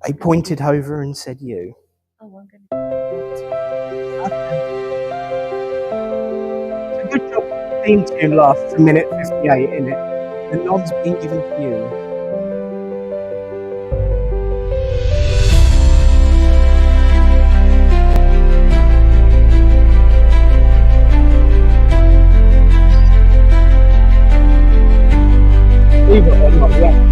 They pointed over and said, "You." Oh, I'm going to. Okay. It's a good job the theme tune lasts a minute 58, isn't it? The nod's been given to you. Believe it or not, yeah.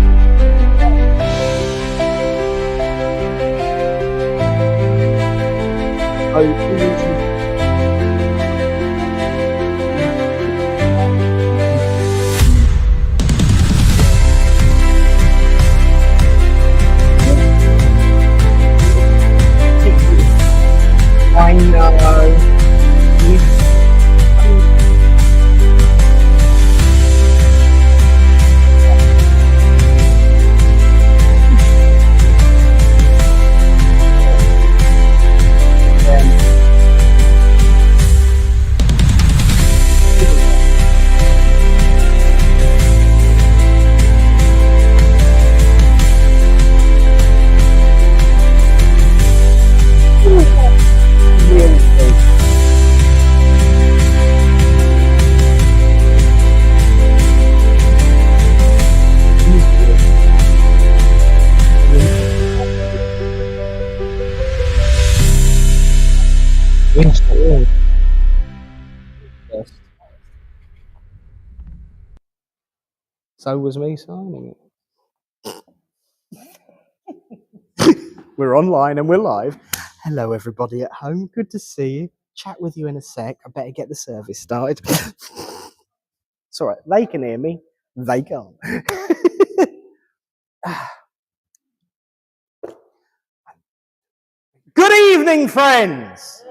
I know. So was me signing it. We're online and we're live. Hello, everybody at home. Good to see you. Chat with you in a sec. I better get the service started. It's all right. They can hear me. They can't. Good evening, friends.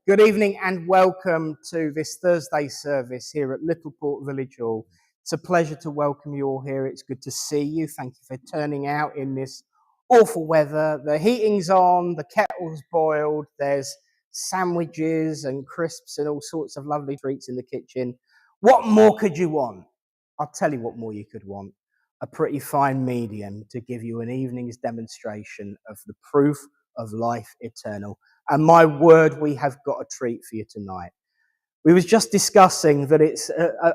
Good evening and welcome to this Thursday service here at Littleport Village Hall. It's a pleasure to welcome you all here. It's good to see you. Thank you for turning out in this awful weather. The heating's on, the kettle's boiled, there's sandwiches and crisps and all sorts of lovely treats in the kitchen. What more could you want? I'll tell you what more you could want. A pretty fine medium to give you an evening's demonstration of the proof of life eternal. And my word, we have got a treat for you tonight. We was just discussing that it's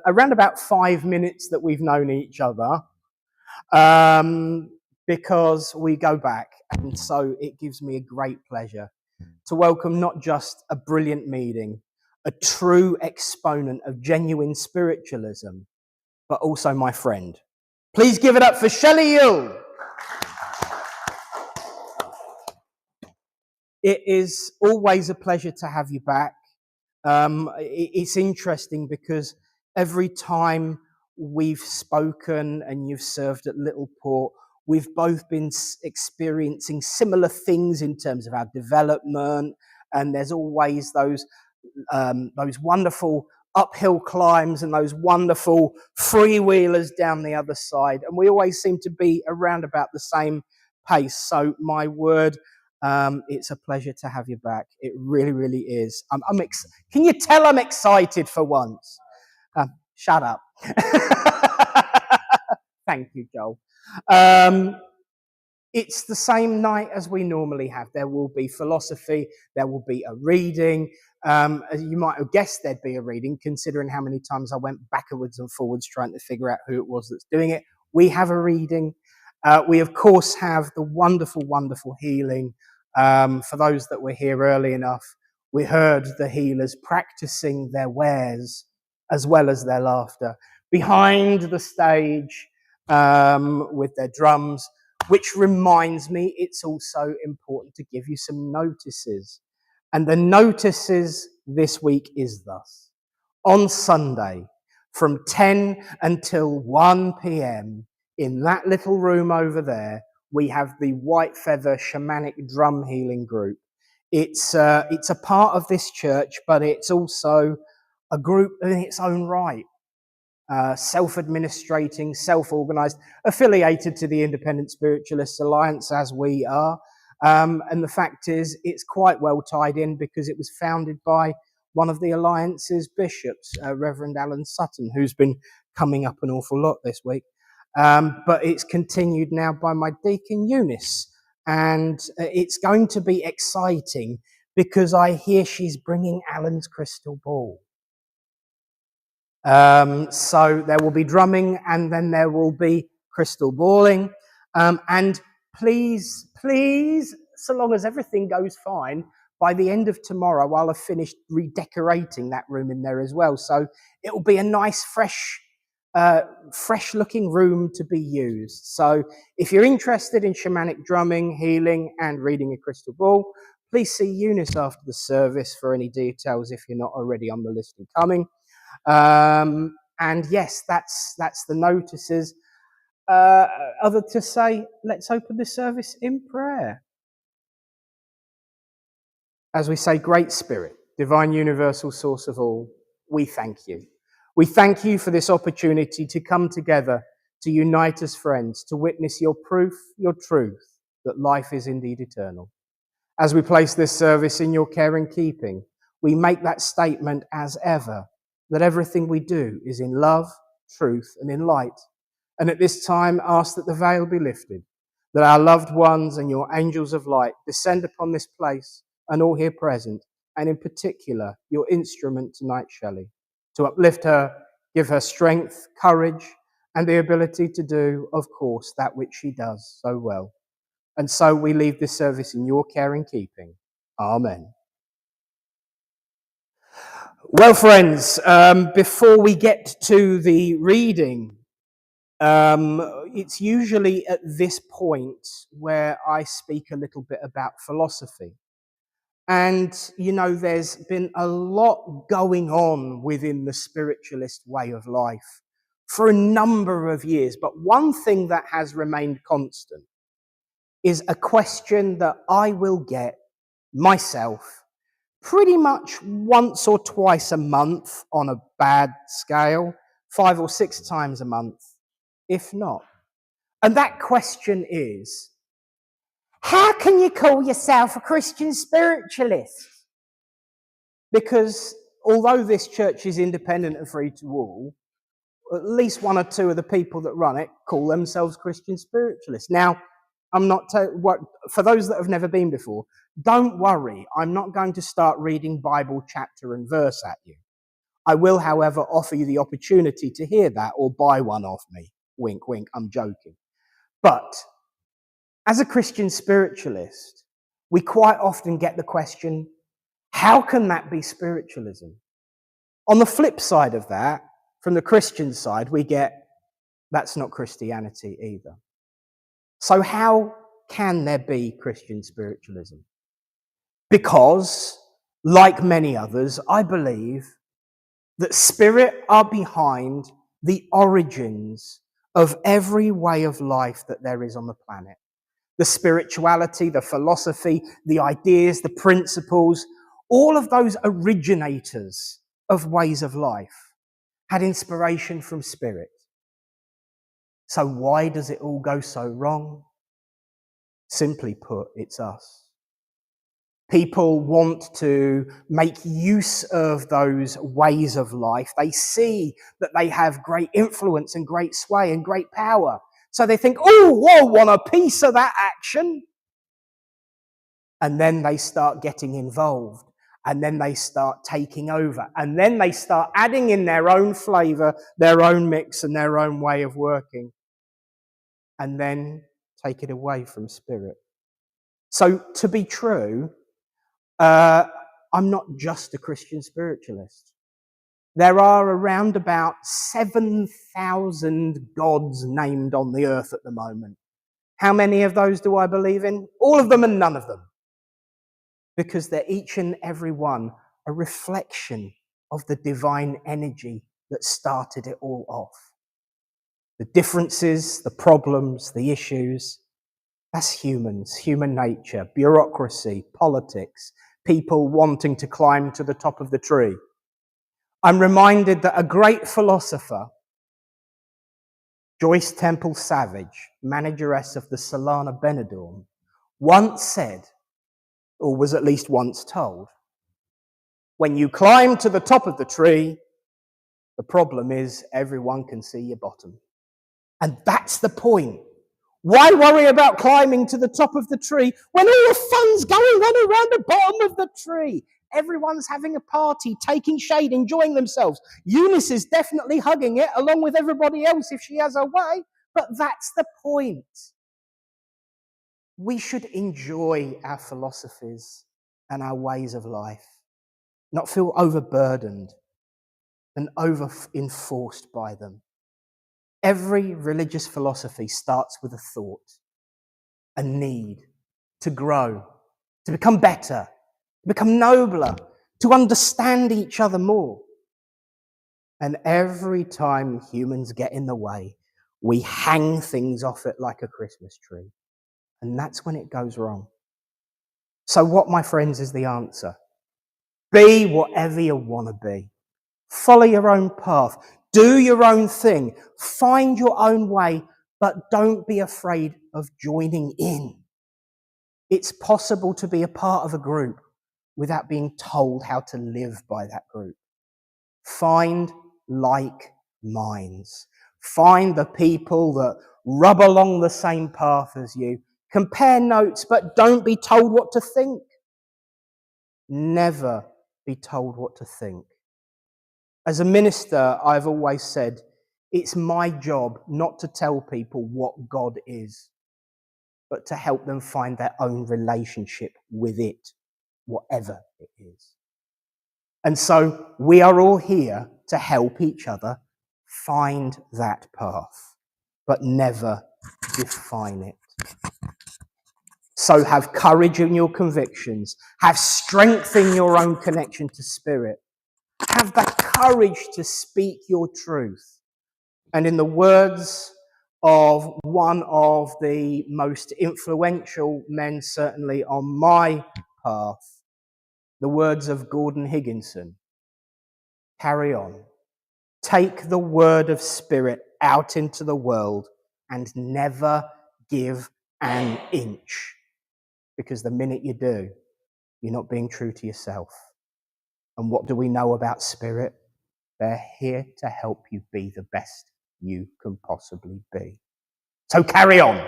around about 5 minutes that we've known each other, because we go back. And so it gives me a great pleasure to welcome not just a brilliant meeting, a true exponent of genuine spiritualism, but also my friend. Please give it up for Shelley Youell. It is always a pleasure to have you back. It's interesting because every time we've spoken and you've served at Littleport, we've both been experiencing similar things in terms of our development, and there's always those wonderful uphill climbs and those wonderful freewheelers down the other side, and we always seem to be around about the same pace. So my word, it's a pleasure to have you back. It really, really is. Can you tell I'm excited for once? Shut up. Thank you, Joel. It's the same night as we normally have. There will be philosophy. There will be a reading. As you might have guessed, there'd be a reading, considering how many times I went backwards and forwards trying to figure out who it was that's doing it. We have a reading. We, of course, have the wonderful, wonderful healing. For those that were here early enough, we heard the healers practicing their wares as well as their laughter behind the stage with their drums, which reminds me it's also important to give you some notices. And the notices this week is thus. On Sunday, from 10 until 1 p.m, in that little room over there, we have the White Feather Shamanic Drum Healing Group. It's a part of this church, but it's also a group in its own right. Self-administrating, self-organised, affiliated to the Independent Spiritualists Alliance as we are. And the fact is, it's quite well tied in because it was founded by one of the Alliance's bishops, Reverend Alan Sutton, who's been coming up an awful lot this week. but it's continued now by my deacon Eunice. And it's going to be exciting because I hear she's bringing Alan's crystal ball. So there will be drumming and then there will be crystal balling. And please, so long as everything goes fine, by the end of tomorrow, I'll have finished redecorating that room in there as well. So it will be a nice, fresh looking room to be used. So if you're interested in shamanic drumming, healing, and reading a crystal ball, please see Eunice after the service for any details if you're not already on the list and coming. And yes, that's the notices. Other to say, let's open this service in prayer. As we say, Great Spirit, divine universal source of all, we thank you. We thank you for this opportunity to come together, to unite as friends, to witness your proof, your truth, that life is indeed eternal. As we place this service in your care and keeping, we make that statement as ever, that everything we do is in love, truth, and in light. And at this time, ask that the veil be lifted, that our loved ones and your angels of light descend upon this place and all here present, and in particular, your instrument tonight, Shelley, to uplift her, give her strength, courage, and the ability to do, of course, that which she does so well. And so we leave this service in your care and keeping. Amen. Well, friends, before we get to the reading, it's usually at this point where I speak a little bit about philosophy. And, you know, there's been a lot going on within the spiritualist way of life for a number of years. But one thing that has remained constant is a question that I will get myself pretty much once or twice a month on a bad scale, 5 or 6 times a month, if not. And that question is, how can you call yourself a Christian spiritualist? Because although this church is independent and free to all, at least 1 or 2 of the people that run it call themselves Christian spiritualists. Now, I'm not for those that have never been before, don't worry. I'm not going to start reading Bible chapter and verse at you. I will, however, offer you the opportunity to hear that or buy one off me. Wink, wink, I'm joking. But as a Christian spiritualist, we quite often get the question, how can that be spiritualism? On the flip side of that, from the Christian side, we get, that's not Christianity either. So how can there be Christian spiritualism? Because, like many others, I believe that spirit are behind the origins of every way of life that there is on the planet. The spirituality, the philosophy, the ideas, the principles, all of those originators of ways of life had inspiration from spirit. So why does it all go so wrong? Simply put, it's us. People want to make use of those ways of life. They see that they have great influence and great sway and great power. So they think, oh, I want a piece of that action. And then they start getting involved. And then they start taking over. And then they start adding in their own flavour, their own mix and their own way of working. And then take it away from spirit. So to be true, I'm not just a Christian spiritualist. There are around about 7,000 gods named on the earth at the moment. How many of those do I believe in? All of them and none of them. Because they're each and every one a reflection of the divine energy that started it all off. The differences, the problems, the issues, that's humans, human nature, bureaucracy, politics, people wanting to climb to the top of the tree. I'm reminded that a great philosopher, Joyce Temple Savage, manageress of the Solana Benidorm, once said, or was at least once told, when you climb to the top of the tree, the problem is everyone can see your bottom. And that's the point. Why worry about climbing to the top of the tree when all the fun's going on around the bottom of the tree? Everyone's having a party, taking shade, enjoying themselves. Eunice is definitely hugging it along with everybody else if she has her way, but that's the point. We should enjoy our philosophies and our ways of life, not feel overburdened and over-enforced by them. Every religious philosophy starts with a thought, a need to grow, to become better, to become nobler, to understand each other more. And every time humans get in the way, we hang things off it like a Christmas tree. And that's when it goes wrong. So what, my friends, is the answer? Be whatever you want to be. Follow your own path. Do your own thing. Find your own way, but don't be afraid of joining in. It's possible to be a part of a group without being told how to live by that group. Find like minds. Find the people that rub along the same path as you. Compare notes, but don't be told what to think. Never be told what to think. As a minister, I've always said, it's my job not to tell people what God is, but to help them find their own relationship with it, whatever it is. And so we are all here to help each other find that path, but never define it. So have courage in your convictions, have strength in your own connection to spirit, have the courage to speak your truth. And in the words of one of the most influential men, certainly on my path, the words of Gordon Higginson, carry on. Take the word of spirit out into the world and never give an inch. Because the minute you do, you're not being true to yourself. And what do we know about spirit? They're here to help you be the best you can possibly be. So carry on.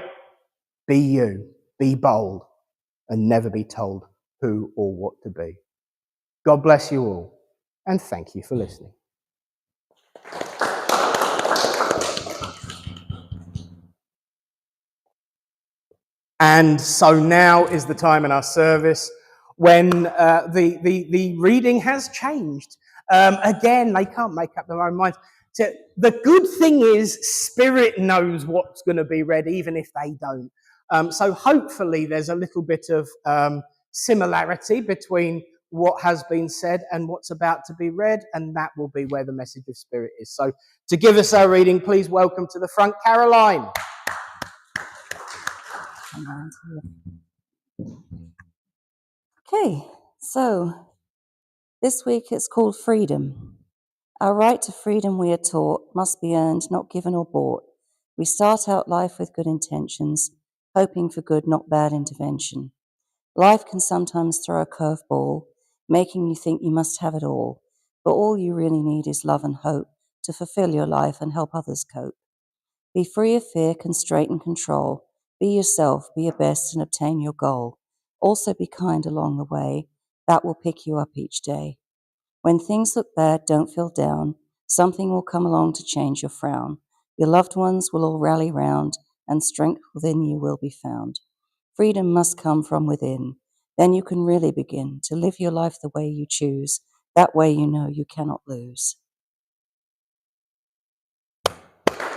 Be you. Be bold. And never be told who or what to be. God bless you all. And thank you for listening. And so now is the time in our service when the reading has changed. Again, they can't make up their own minds. So the good thing is Spirit knows what's going to be read, even if they don't. So hopefully there's a little bit of similarity between what has been said and what's about to be read, and that will be where the message of Spirit is. So to give us our reading, please welcome to the front, Caroline. Okay, so this week it's called Freedom. Our right to freedom, we are taught, must be earned, not given or bought. We start out life with good intentions, hoping for good, not bad intervention. Life can sometimes throw a curveball, making you think you must have it all, but all you really need is love and hope to fulfill your life and help others cope. Be free of fear, constraint, and control. Be yourself, be your best, and obtain your goal. Also be kind along the way. That will pick you up each day. When things look bad, don't feel down. Something will come along to change your frown. Your loved ones will all rally round, and strength within you will be found. Freedom must come from within. Then you can really begin to live your life the way you choose. That way you know you cannot lose.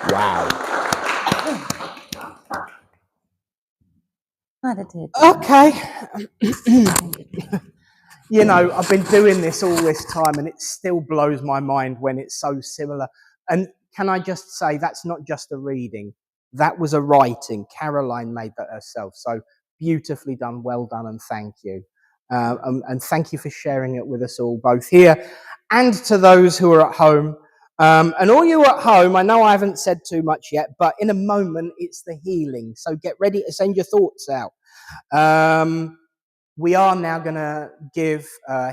Wow. Kind of did. Okay. You know, I've been doing this all this time and it still blows my mind when it's so similar. And can I just say, that's not just a reading. That was a writing. Caroline made that herself. So beautifully done, well done, and thank you. And thank you for sharing it with us all, both here and to those who are at home. And all you at home, I know I haven't said too much yet, but in a moment, it's the healing. So get ready to send your thoughts out. We are now going to give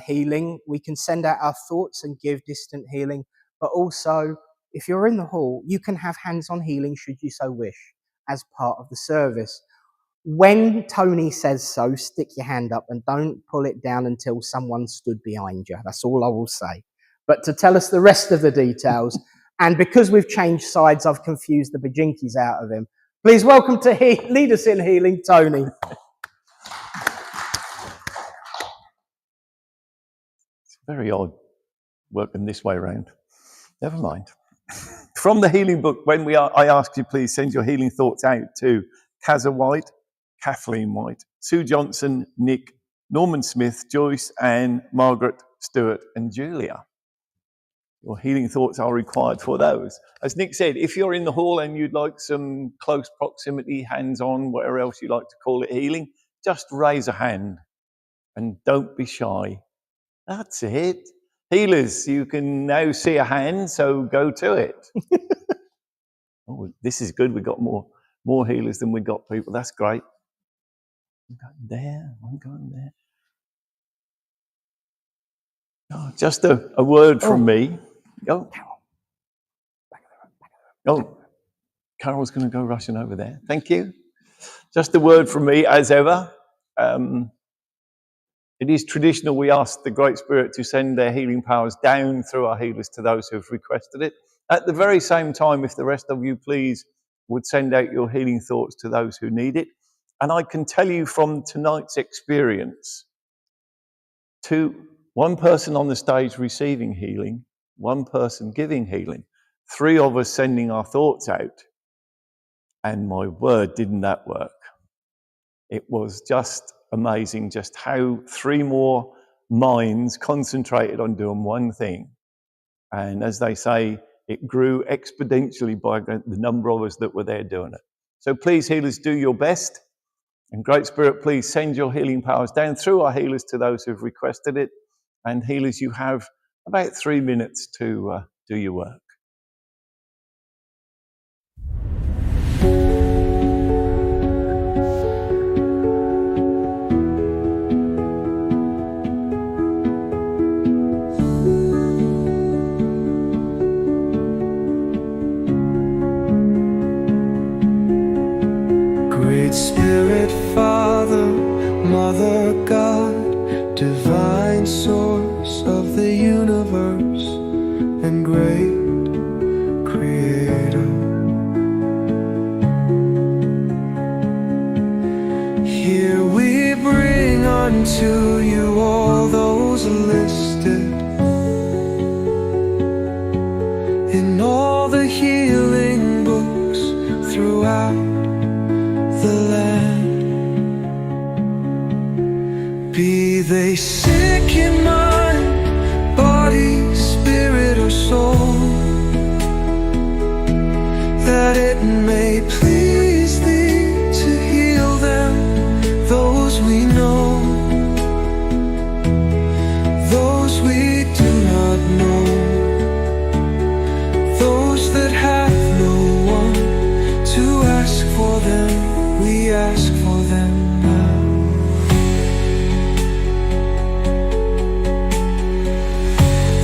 healing. We can send out our thoughts and give distant healing, but also if you're in the hall, you can have hands-on healing should you so wish as part of the service. When Tony says so, stick your hand up and don't pull it down until someone stood behind you. That's all I will say. But to tell us the rest of the details, and because we've changed sides, I've confused the bajinkies out of him. Please welcome to lead us in healing, Tony. It's very odd working this way around. Never mind. From the healing book, I ask you please send your healing thoughts out to Kazza White, Kathleen White, Sue Johnson, Nick, Norman Smith, Joyce, Anne, Margaret, Stuart, and Julia. Your healing thoughts are required for those. As Nick said, if you're in the hall and you'd like some close proximity, hands-on, whatever else you like to call it, healing, just raise a hand and don't be shy. That's it. Healers, you can now see a hand, so go to it. Oh, this is good. We've got more healers than we got people. That's great. I'm going there. I'm going there. Oh, just a word from me. Oh, Carol's going to go rushing over there. Thank you. Just a word from me, as ever. It is traditional we ask the Great Spirit to send their healing powers down through our healers to those who have requested it. At the very same time, if the rest of you please would send out your healing thoughts to those who need it. And I can tell you from tonight's experience, to one person on the stage receiving healing, one person giving healing, 3 of us sending our thoughts out, and my word, didn't that work? It was just amazing just how 3 more minds concentrated on doing one thing. And as they say, it grew exponentially by the number of us that were there doing it. So please, healers, do your best. And Great Spirit, please send your healing powers down through our healers to those who've requested it. And healers, you have about 3 minutes to do your work. Great Spirit, Father, Mother God, divine source of the universe and great Creator. Here we bring unto you all those listed in all the healing books throughout the land. Be they sick in mind, body, spirit, or soul, that it may please thee to heal them, those we know, those we do not know, those that have no one to ask for them. We ask for them now.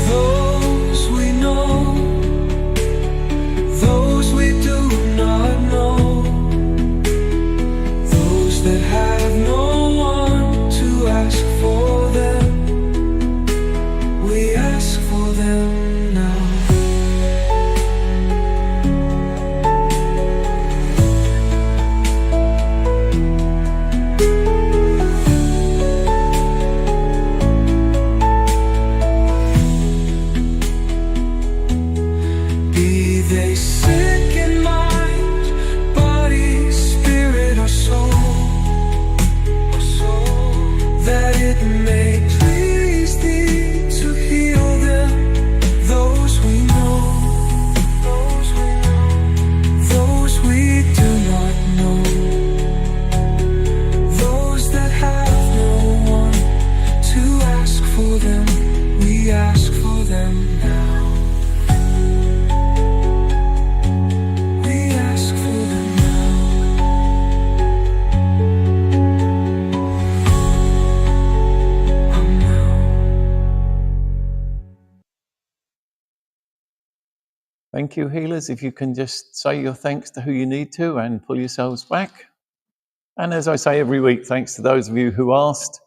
Those we know, those we do not know, Thank you, healers. If you can just say your thanks to who you need to and pull yourselves back. And as I say every week, thanks to those of you who asked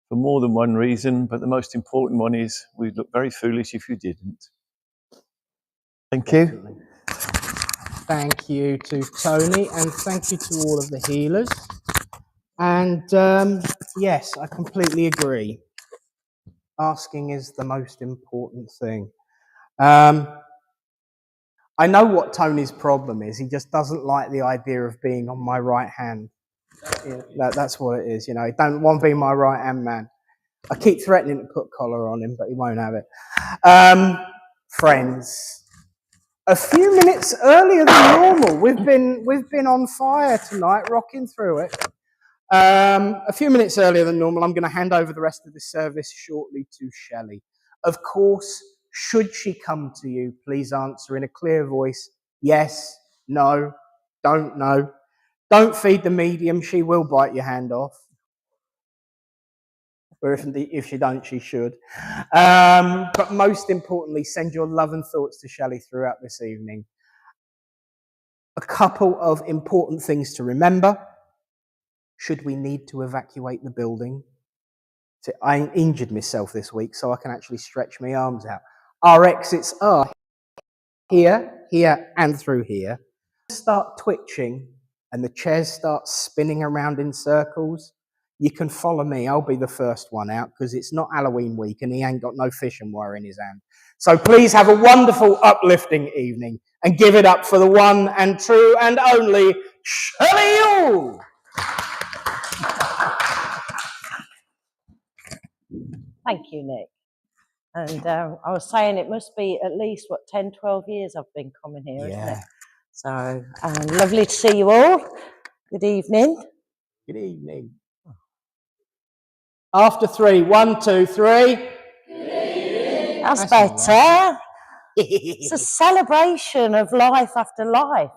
for more than one reason, but the most important one is we'd look very foolish if you didn't. Thank you. Definitely. Thank you to Tony, and thank you to all of the healers. And yes, I completely agree. Asking is the most important thing. I know what Tony's problem is. He just doesn't like the idea of being on my right hand. That's what it is. You know, he don't want to be my right hand man. I keep threatening to put collar on him, but he won't have it. Friends, a few minutes earlier than normal. We've been on fire tonight, rocking through it. A few minutes earlier than normal. I'm going to hand over the rest of the service shortly to Shelley. Of course, should she come to you, please answer in a clear voice. Yes, no, don't know. Don't feed the medium. She will bite your hand off. Or if she don't, she should. But most importantly, send your love and thoughts to Shelley throughout this evening. A couple of important things to remember. Should we need to evacuate the building? So I injured myself this week, so I can actually stretch my arms out. Our exits are here, here, and through here. Start twitching and the chairs start spinning around in circles. You can follow me. I'll be the first one out because it's not Halloween week and he ain't got no fishing wire in his hand. So please have a wonderful, uplifting evening and give it up for the one and true and only Shelley Youell. Thank you, Nick. And I was saying it must be at least, 10, 12 years I've been coming here, isn't it? So lovely to see you all. Good evening. Good evening. After 3, 1, 2, 3. That's better. It's a celebration of life after life,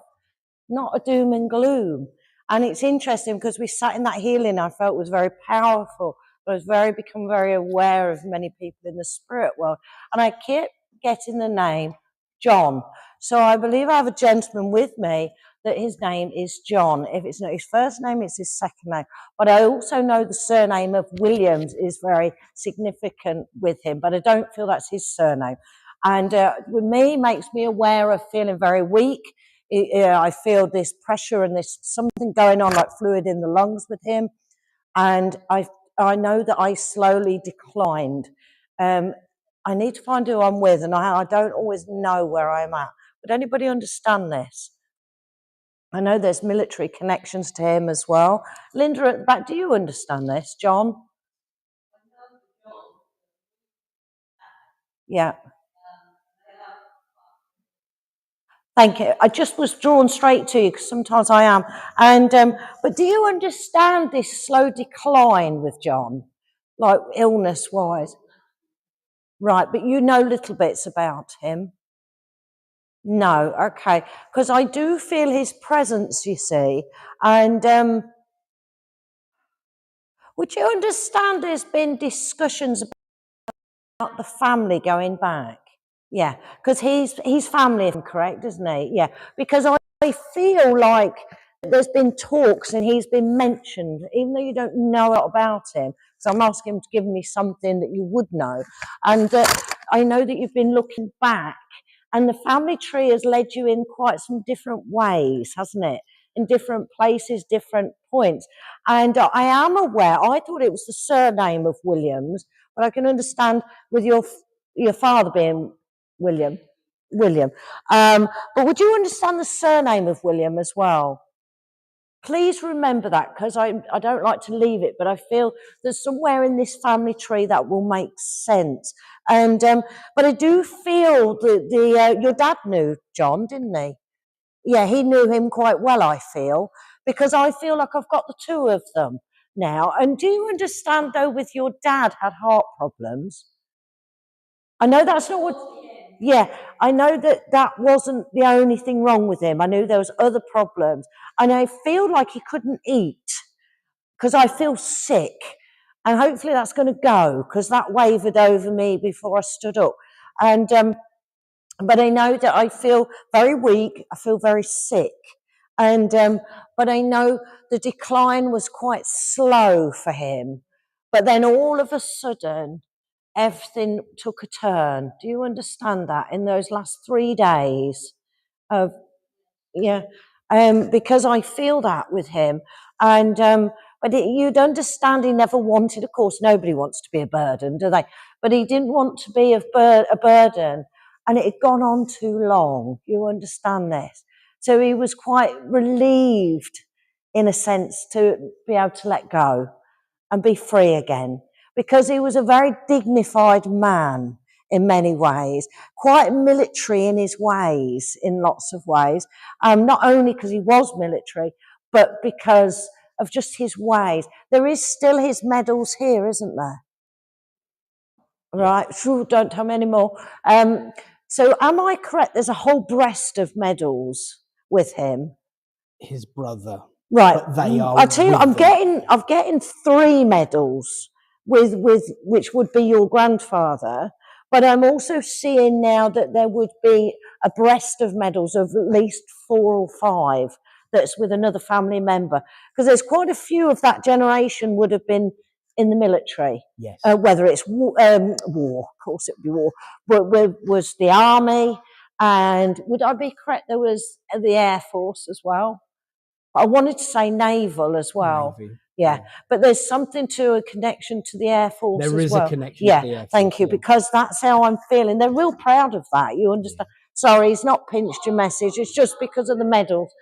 not a doom and gloom. And it's interesting because we sat in that healing I felt was very powerful. I was become very aware of many people in the spirit world. And I kept getting the name John. So I believe I have a gentleman with me that his name is John. If it's not his first name, it's his second name. But I also know the surname of Williams is very significant with him, but I don't feel that's his surname. And with me, makes me aware of feeling very weak. I feel this pressure and there's something going on like fluid in the lungs with him. And I know that I slowly declined. I need to find who I'm with, and I don't always know where I'm at. Would anybody understand this? I know there's military connections to him as well. Linda at the back, do you understand this? John? Yeah. Thank you. I just was drawn straight to you because sometimes I am. And but do you understand this slow decline with John, like illness-wise? Right, but you know little bits about him. No, okay, because I do feel his presence, you see, and would you understand there's been discussions about the family going back? Yeah, because he's family, if I'm correct, isn't he? Yeah, because I feel like there's been talks and he's been mentioned, even though you don't know a lot about him. So I'm asking him to give me something that you would know, and I know that you've been looking back. And the family tree has led you in quite some different ways, hasn't it? In different places, different points. And I am aware, I thought it was the surname of Williams, but I can understand with your father being William. But would you understand the surname of William as well? Please remember that, because I don't like to leave it, but I feel there's somewhere in this family tree that will make sense. And but I do feel that your dad knew John, didn't he? Yeah, he knew him quite well, I feel, because I feel like I've got the two of them now. And do you understand, though, with your dad had heart problems? I know that's not what... Yeah, I know that wasn't the only thing wrong with him. I knew there was other problems. And I feel like he couldn't eat because I feel sick. And hopefully that's going to go, because that wavered over me before I stood up. And But I know that I feel very weak. I feel very sick. And, but I know the decline was quite slow for him. But then all of a sudden, everything took a turn. Do you understand that? In those last 3 days of, yeah, because I feel that with him. And, but you'd understand he never wanted, of course, nobody wants to be a burden, do they? But he didn't want to be a burden, and it had gone on too long. You understand this? So he was quite relieved, in a sense, to be able to let go and be free again, because he was a very dignified man in many ways, quite military in his ways, in lots of ways, not only because he was military, but because of just his ways. There is still his medals here, isn't there? Right, don't tell me anymore. So am I correct? There's a whole breast of medals with him. His brother. Right. But they are. I tell you, I'm them. getting 3 medals with which would be your grandfather. But I'm also seeing now that there would be a breast of medals of at least 4 or 5 that's with another family member, because there's quite a few of that generation would have been in the military. Yes. Whether it's war, of course it would be war, but was the army, and would I be correct? There was the Air Force as well. I wanted to say naval as well. Navy. Yeah, but there's something to a connection to the Air Force as well. There is a connection to the Air Force. Thank you, because that's how I'm feeling. They're real proud of that, you understand? Yeah. Sorry, it's not pinched your message. It's just because of the medals.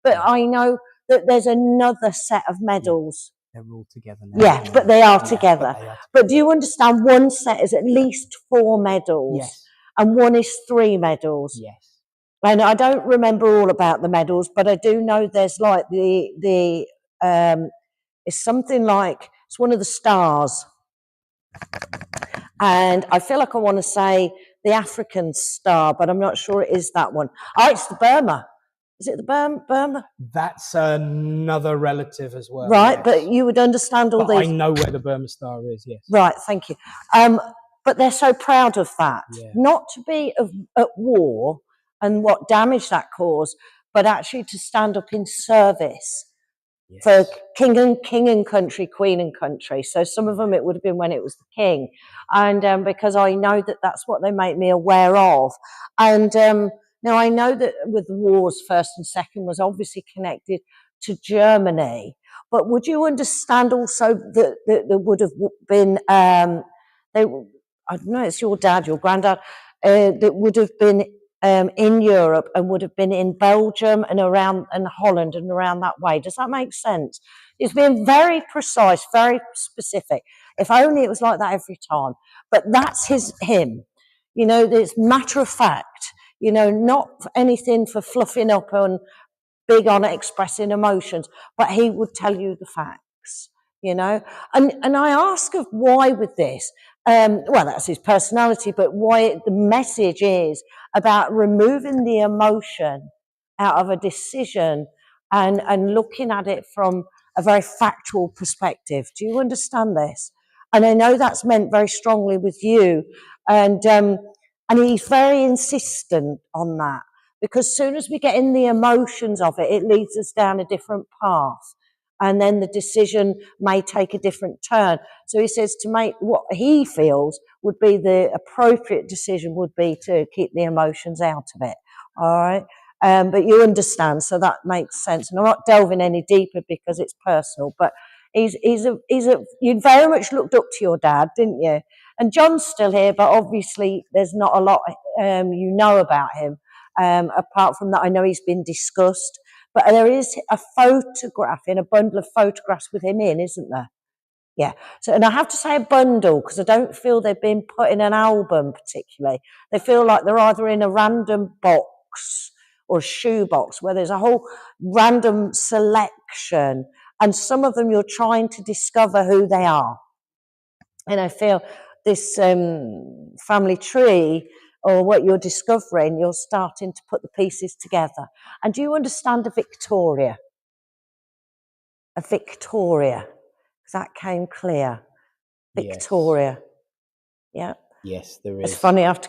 But I know that there's another set of medals. They're all together now. Yeah, but they are together. But do you understand? One set is at least 4 medals. Yes. And one is 3 medals. Yes. And I don't remember all about the medals, but I do know there's like it's something like, it's one of the stars. And I feel like I want to say the African star, but I'm not sure it is that one. Oh, it's the Burma. Is it the Burma? That's another relative as well. Right, yes. but you would understand all these. I know where the Burma star is, yes. Right, thank you. But they're so proud of that. Yeah. Not to be at war and what damage that caused, but actually to stand up in service. Yes. For king and country, queen and country. So some of them it would have been when it was the king. And because I know that that's what they make me aware of. And now I know that with the wars, first and second, was obviously connected to Germany. But would you understand also that there would have been, I don't know, it's your dad, your granddad, that would have been in Europe and would have been in Belgium and around and Holland and around that way. Does that make sense? It's been very precise, very specific. If only it was like that every time. But that's him. You know, it's matter of fact. You know, not anything for fluffing up and big on expressing emotions, but he would tell you the facts. You know, and I ask of why with this. Well, that's his personality, but why the message is about removing the emotion out of a decision and looking at it from a very factual perspective. Do you understand this? And I know that's meant very strongly with you, and he's very insistent on that, because as soon as we get in the emotions of it, it leads us down a different path. And then the decision may take a different turn. So he says to make what he feels would be the appropriate decision would be to keep the emotions out of it. All right. But you understand, so that makes sense. And I'm not delving any deeper because it's personal, but you very much looked up to your dad, didn't you? And John's still here, but obviously there's not a lot you know about him. Apart from that, I know he's been discussed. But there is a photograph in a bundle of photographs with him in, isn't there? Yeah. So, and I have to say a bundle because I don't feel they've been put in an album particularly. They feel like they're either in a random box or a shoebox where there's a whole random selection, and some of them you're trying to discover who they are. And I feel this family tree, or what you're discovering, you're starting to put the pieces together. And do you understand a Victoria? A Victoria, because that came clear. Victoria. Yes. Yeah. Yes, there It's is. funny after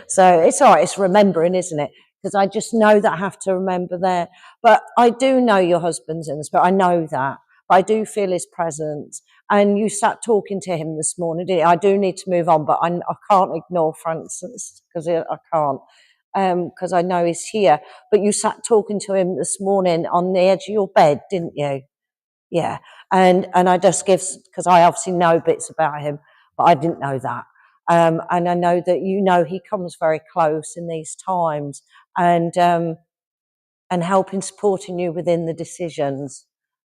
so it's all right, it's remembering, isn't it? Because I just know that I have to remember there. But I do know your husband's in the spirit. I know that. But I do feel his presence. And you sat talking to him this morning, didn't you? I do need to move on, but I can't ignore Francis because I can't. Because I know he's here. But you sat talking to him this morning on the edge of your bed, didn't you? Yeah. And I just because I obviously know bits about him, but I didn't know that. And I know that he comes very close in these times and helping supporting you within the decisions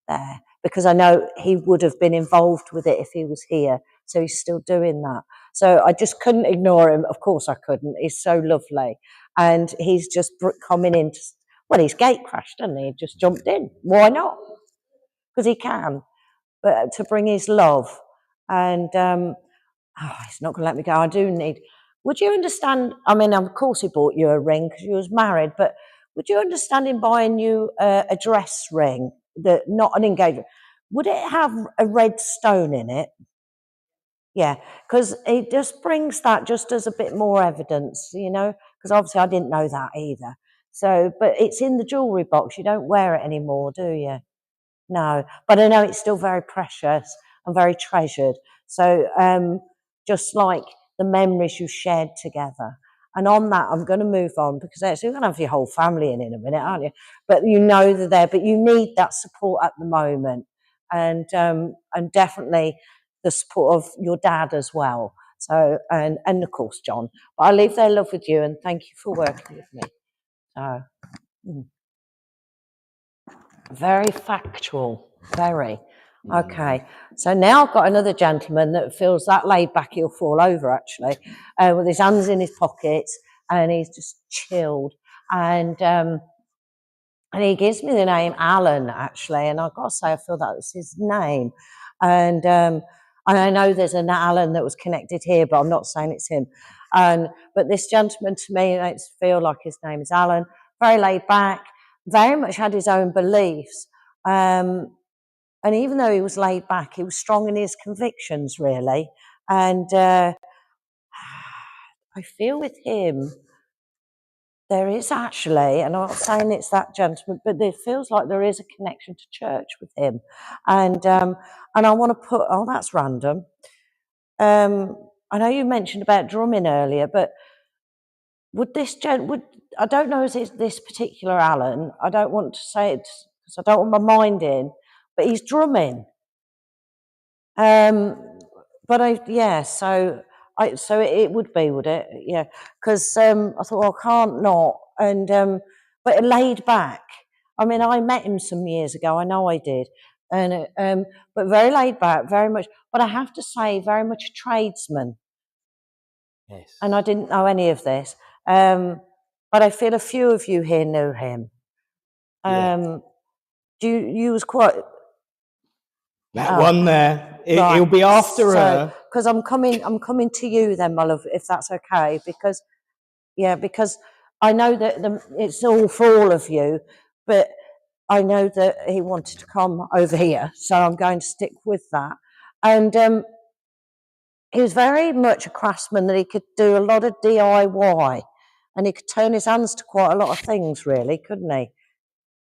there, because I know he would have been involved with it if he was here. So he's still doing that. So I just couldn't ignore him. Of course I couldn't. He's so lovely. And he's just coming in. He's gate crashed, hasn't he? He just jumped in. Why not? Because he can. But to bring his love. And he's not going to let me go. I do need. Would you understand? I mean, of course, he bought you a ring because you was married, but would you understand him buying you a dress ring, not an engagement? Would it have a red stone in it? Yeah, because it just brings that just as a bit more evidence, because obviously I didn't know that either. So, but it's in the jewellery box. You don't wear it anymore, do you? No, but I know it's still very precious and very treasured. So just like the memories you shared together. And on that, I'm going to move on because actually you're going to have your whole family in a minute, aren't you? But you know they're there, but you need that support at the moment. And definitely the support of your dad as well. So, and of course, John. But I leave their love with you and thank you for working with me. So, very factual, very. Okay, so now I've got another gentleman that feels that laid back he'll fall over actually, with his hands in his pockets and he's just chilled. And he gives me the name Alan actually, and I've got to say I feel that's his name. And I know there's an Alan that was connected here, but I'm not saying it's him. But this gentleman to me makes me feel like his name is Alan, very laid back, very much had his own beliefs. And even though he was laid back, he was strong in his convictions, really. And I feel with him, there is actually, and I'm not saying it's that gentleman, but it feels like there is a connection to church with him. And I want to put, that's random. I know you mentioned about drumming earlier, but would I don't know if it's this particular Alan, I don't want to say it because I don't want my mind in, but he's drumming. But so it would be, would it? Yeah, because I thought, well, I can't not, and but laid back. I mean, I met him some years ago. I know I did, and but very laid back, very much. But I have to say, very much a tradesman. Yes. And I didn't know any of this, but I feel a few of you here knew him. You was quite. That one there, it'll be after her. Because I'm coming to you then, my love, if that's okay. Because I know that it's all for all of you, but I know that he wanted to come over here, so I'm going to stick with that. And he was very much a craftsman that he could do a lot of DIY, and he could turn his hands to quite a lot of things, really, couldn't he?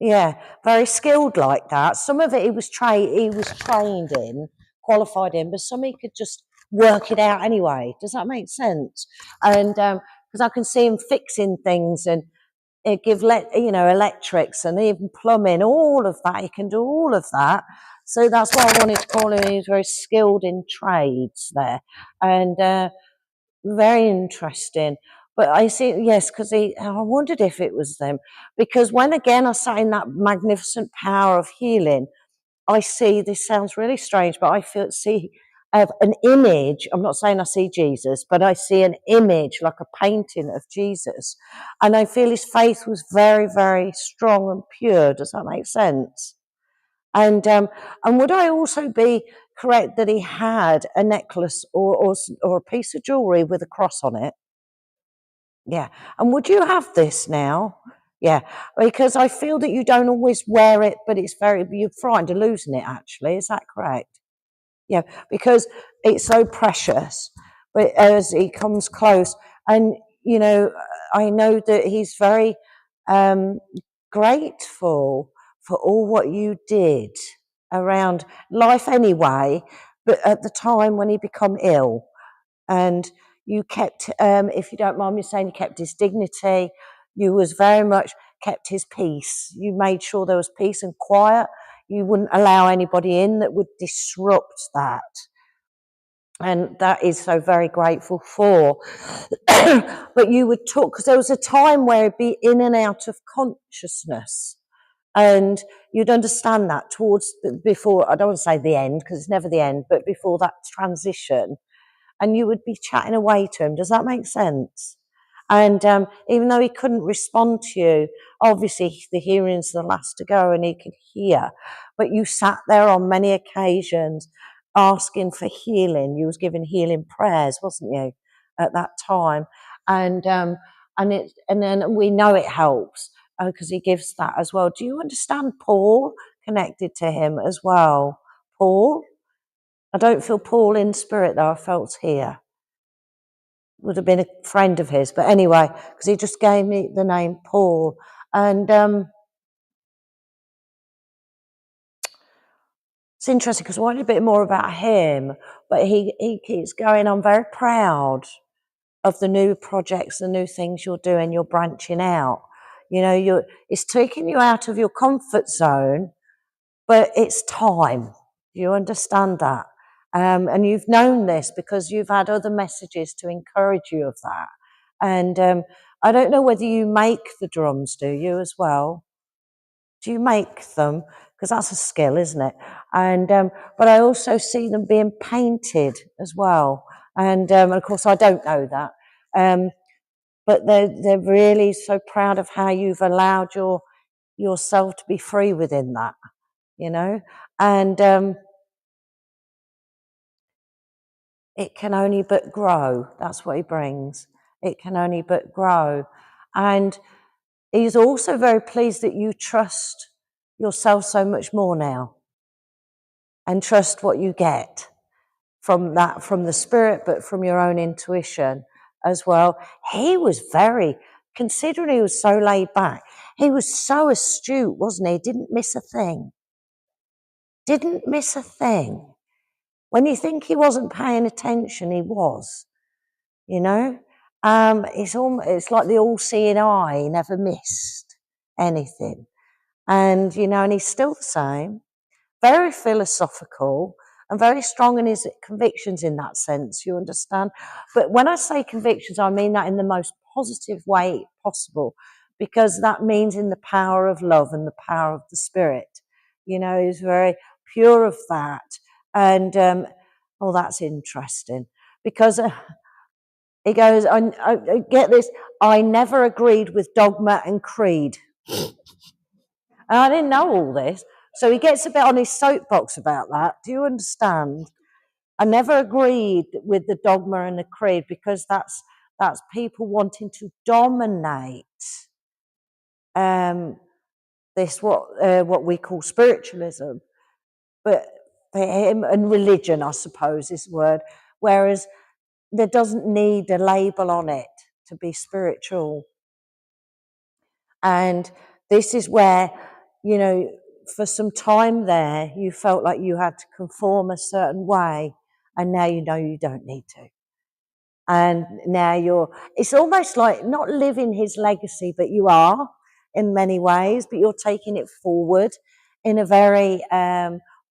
Yeah, very skilled like that. Some of it he was trained in, qualified in, but some he could just work it out anyway. Does that make sense? And because I can see him fixing things and give electrics and even plumbing, all of that. He can do all of that. So that's why I wanted to call him. He was very skilled in trades there, and very interesting. But I see, yes, because I wondered if it was them. Because when again I sat in that magnificent power of healing, I see, this sounds really strange, but I see an image. I'm not saying I see Jesus, but I see an image like a painting of Jesus. And I feel his faith was very, very strong and pure. Does that make sense? And would I also be correct that he had a necklace or a piece of jewellery with a cross on it? Yeah. And would you have this now? Yeah. Because I feel that you don't always wear it, but you're frightened of losing it actually. Is that correct? Yeah. Because it's so precious. but as he comes close, and you know, I know that he's very grateful for all what you did around life anyway, but at the time when he became ill, and you kept, if you don't mind me saying, you kept his dignity. You was very much kept his peace. You made sure there was peace and quiet. You wouldn't allow anybody in that would disrupt that. And that is so very grateful for. But you would talk, because there was a time where it'd be in and out of consciousness. And you'd understand that before, I don't want to say the end, because it's never the end, but before that transition. And you would be chatting away to him. Does that make sense? And even though he couldn't respond to you, obviously the hearing's the last to go and he could hear, but you sat there on many occasions asking for healing. You was giving healing prayers, wasn't you, at that time? And then we know it helps because he gives that as well. Do you understand Paul connected to him as well? Paul? I don't feel Paul in spirit though, I felt here. Would have been a friend of his, but anyway, because he just gave me the name Paul. And it's interesting because I wanted a bit more about him, but he keeps going, I'm very proud of the new projects, the new things you're doing, you're branching out. You know, it's taking you out of your comfort zone, but it's time. You understand that? And you've known this because you've had other messages to encourage you of that. And I don't know whether you make the drums, do you, as well? Do you make them? Because that's a skill, isn't it? And but I also see them being painted as well. And of course, I don't know that. But they're really so proud of how you've allowed yourself to be free within that, you know? And it can only but grow. That's what he brings. It can only but grow. And he's also very pleased that you trust yourself so much more now and trust what you get from the spirit, but from your own intuition as well. He was considering he was so laid back, he was so astute, wasn't he? Didn't miss a thing. Didn't miss a thing. When you think he wasn't paying attention, he was, you know. It's like the all-seeing eye. He never missed anything. And, you know, and he's still the same, very philosophical and very strong in his convictions in that sense, you understand? But when I say convictions, I mean that in the most positive way possible, because that means in the power of love and the power of the spirit. You know, he's very pure of that. And, that's interesting because he goes, I get this, I never agreed with dogma and creed. And I didn't know all this. So he gets a bit on his soapbox about that. Do you understand? I never agreed with the dogma and the creed because that's people wanting to dominate this what we call spiritualism, but for him, and religion, I suppose, is the word. Whereas there doesn't need a label on it to be spiritual. And this is where, you know, for some time there, you felt like you had to conform a certain way, and now you know you don't need to. And now it's almost like not living his legacy, but you are in many ways, but you're taking it forward in a very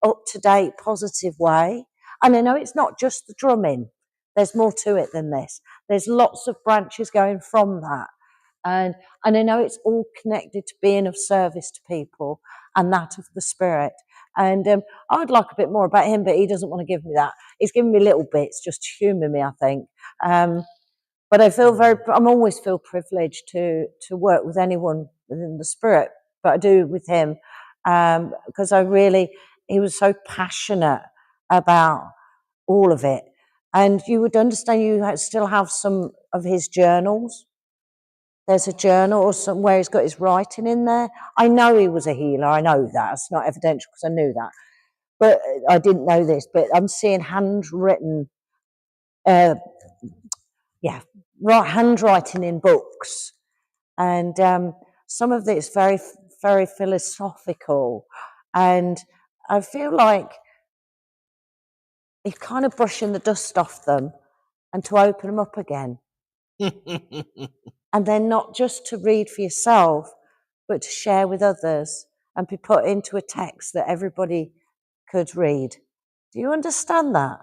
up-to-date, positive way. And I know it's not just the drumming. There's more to it than this. There's lots of branches going from that. And I know it's all connected to being of service to people and that of the spirit. And I'd like a bit more about him, but he doesn't want to give me that. He's giving me little bits just to humour me, I think. But I'm always feel privileged to work with anyone within the spirit, but I do with him because he was so passionate about all of it. And you would understand you still have some of his journals. There's a journal or somewhere he's got his writing in there. I know he was a healer. I know that. It's not evidential because I knew that. But I didn't know this. But I'm seeing handwritten handwriting in books. And some of it's very, very philosophical. And I feel like he's kind of brushing the dust off them and to open them up again. And then not just to read for yourself, but to share with others and be put into a text that everybody could read. Do you understand that?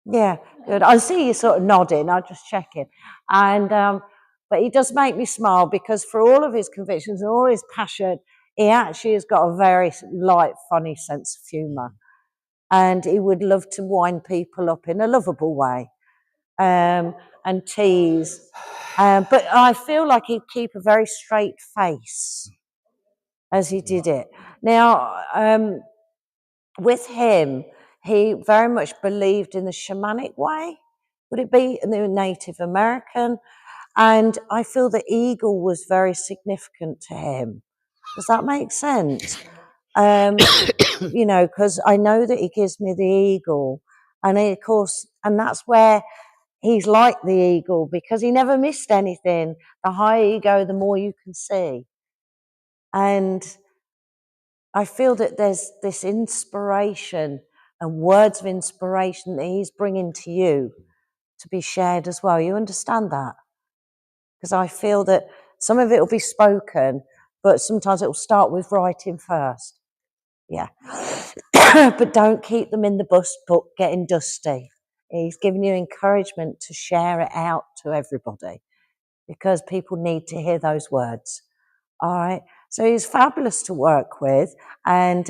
Yeah, good. I see you sort of nodding. I'm just checking. And but he does make me smile because for all of his convictions and all his passion, he actually has got a very light, funny sense of humour. And he would love to wind people up in a lovable way and tease. But I feel like he'd keep a very straight face as he did it. Now, with him, he very much believed in the shamanic way. Would it be the Native American? And I feel the eagle was very significant to him. Does that make sense? You know, because I know that he gives me the eagle. And of course, and that's where he's like the eagle because he never missed anything. The higher you go, the more you can see. And I feel that there's this inspiration and words of inspiration that he's bringing to you to be shared as well. You understand that? Because I feel that some of it will be spoken, but sometimes it will start with writing first. Yeah. But don't keep them in the book getting dusty. He's giving you encouragement to share it out to everybody because people need to hear those words. All right. So he's fabulous to work with. And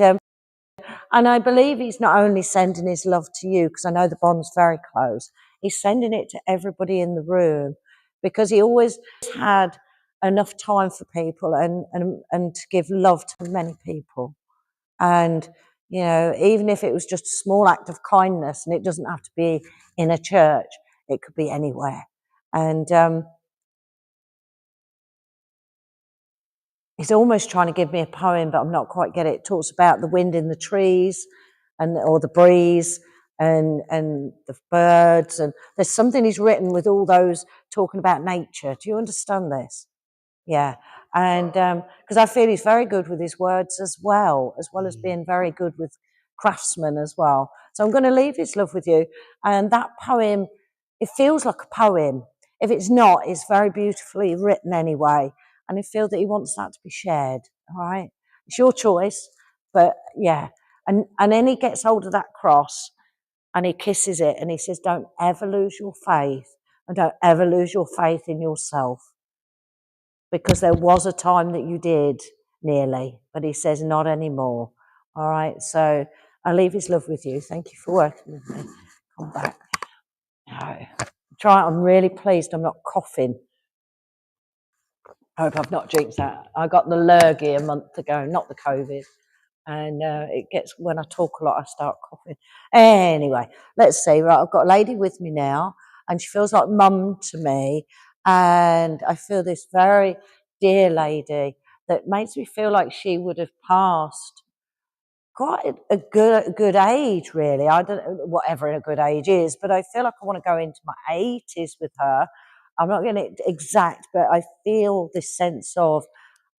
I believe he's not only sending his love to you, because I know the bond's very close, he's sending it to everybody in the room because he always had enough time for people and to give love to many people. And, you know, even if it was just a small act of kindness, and it doesn't have to be in a church, it could be anywhere. And he's almost trying to give me a poem, but I'm not quite getting it. It talks about the wind in the trees or the breeze and the birds. And there's something he's written with all those talking about nature. Do you understand this? Yeah. And because I feel he's very good with his words as well as being very good with craftsmen as well. So I'm going to leave his love with you. And that poem, it feels like a poem. If it's not, it's very beautifully written anyway. And I feel that he wants that to be shared. All right. It's your choice. But yeah. And then he gets hold of that cross and he kisses it and he says, don't ever lose your faith and don't ever lose your faith in yourself. Because there was a time that you did nearly, but he says not anymore. All right. So I'll leave his love with you. Thank you for working with me. Come back. No. I'm really pleased I'm not coughing. I hope I've not jinxed that. I got the lurgy a month ago, not the COVID. And it gets, when I talk a lot, I start coughing. Anyway, let's see. Right, I've got a lady with me now, and she feels like mum to me. And I feel this very dear lady that makes me feel like she would have passed quite a good age, really. I don't know whatever a good age is, but I feel like I want to go into my 80s with her. I'm not going to exact, but I feel this sense of